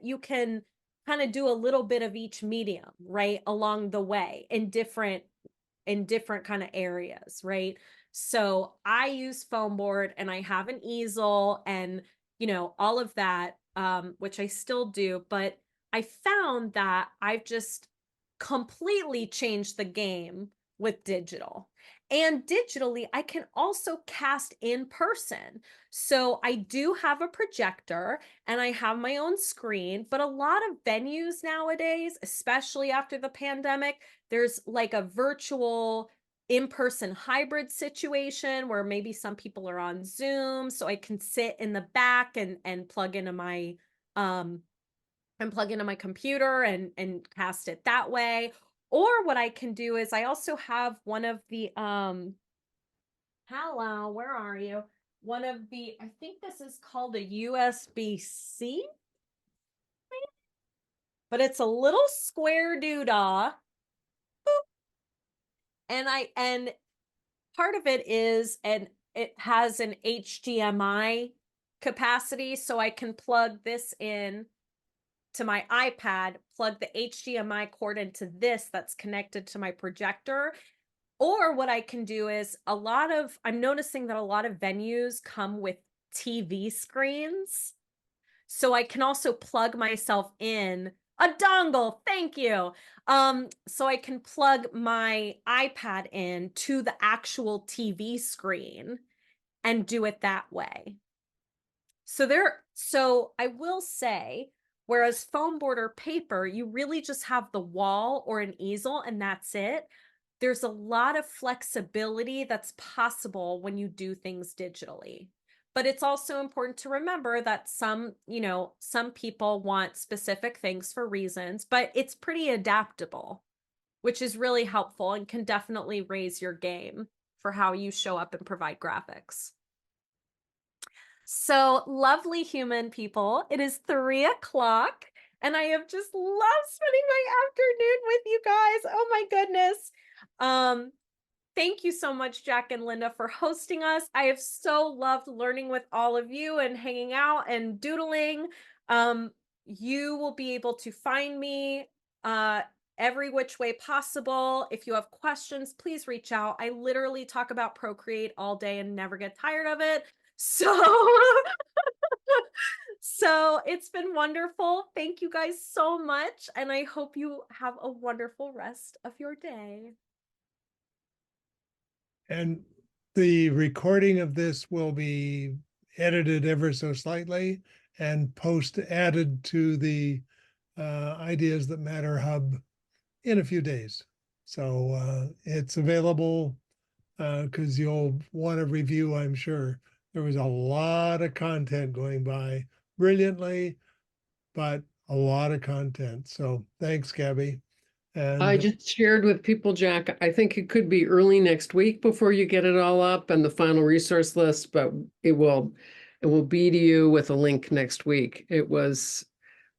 Speaker 3: you can kind of do a little bit of each medium, right, along the way in different kind of areas, right? So I use foam board, and I have an easel, and all of that, which I still do. But I found that I've just completely changed the game with digital. And digitally, I can also cast in person. So I do have a projector, and I have my own screen, but a lot of venues nowadays, especially after the pandemic, there's like a virtual in-person hybrid situation where maybe some people are on Zoom, so I can sit in the back and plug into my computer and cast it that way. Or what I can do is I also have one of the hello, where are you? One of the, I think this is called a USB-C, but it's a little square doodah. And part of it is, and it has an HDMI capacity, so I can plug this in to my iPad, plug the HDMI cord into this that's connected to my projector. Or what I can do is, I'm noticing that a lot of venues come with TV screens. So I can also plug myself in a dongle. Thank you. So I can plug my iPad in to the actual TV screen and do it that way. So I will say, Whereas foam board or paper, you really just have the wall or an easel and that's it. There's a lot of flexibility that's possible when you do things digitally. But it's also important to remember that some people want specific things for reasons, but it's pretty adaptable, which is really helpful and can definitely raise your game for how you show up and provide graphics. So lovely human people, it is 3 o'clock and I have just loved spending my afternoon with you guys. Oh my goodness. Thank you so much, Jack and Linda, for hosting us. I have so loved learning with all of you and hanging out and doodling. You will be able to find me every which way possible. If you have questions, please reach out. I literally talk about Procreate all day and never get tired of it. So, so it's been wonderful. Thank you guys so much. And I hope you have a wonderful rest of your day.
Speaker 2: And the recording of this will be edited ever so slightly and added to the Ideas That Matter Hub in a few days. So it's available because you'll want to review, I'm sure. There was a lot of content going by brilliantly, but a lot of content. So thanks, Gabby. And
Speaker 1: I just shared with people, Jack, I think it could be early next week before you get it all up and the final resource list, but it will be to you with a link next week. It was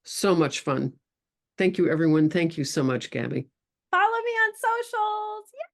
Speaker 1: so much fun. Thank you, everyone. Thank you so much, Gabby.
Speaker 3: Follow me on socials. Yay!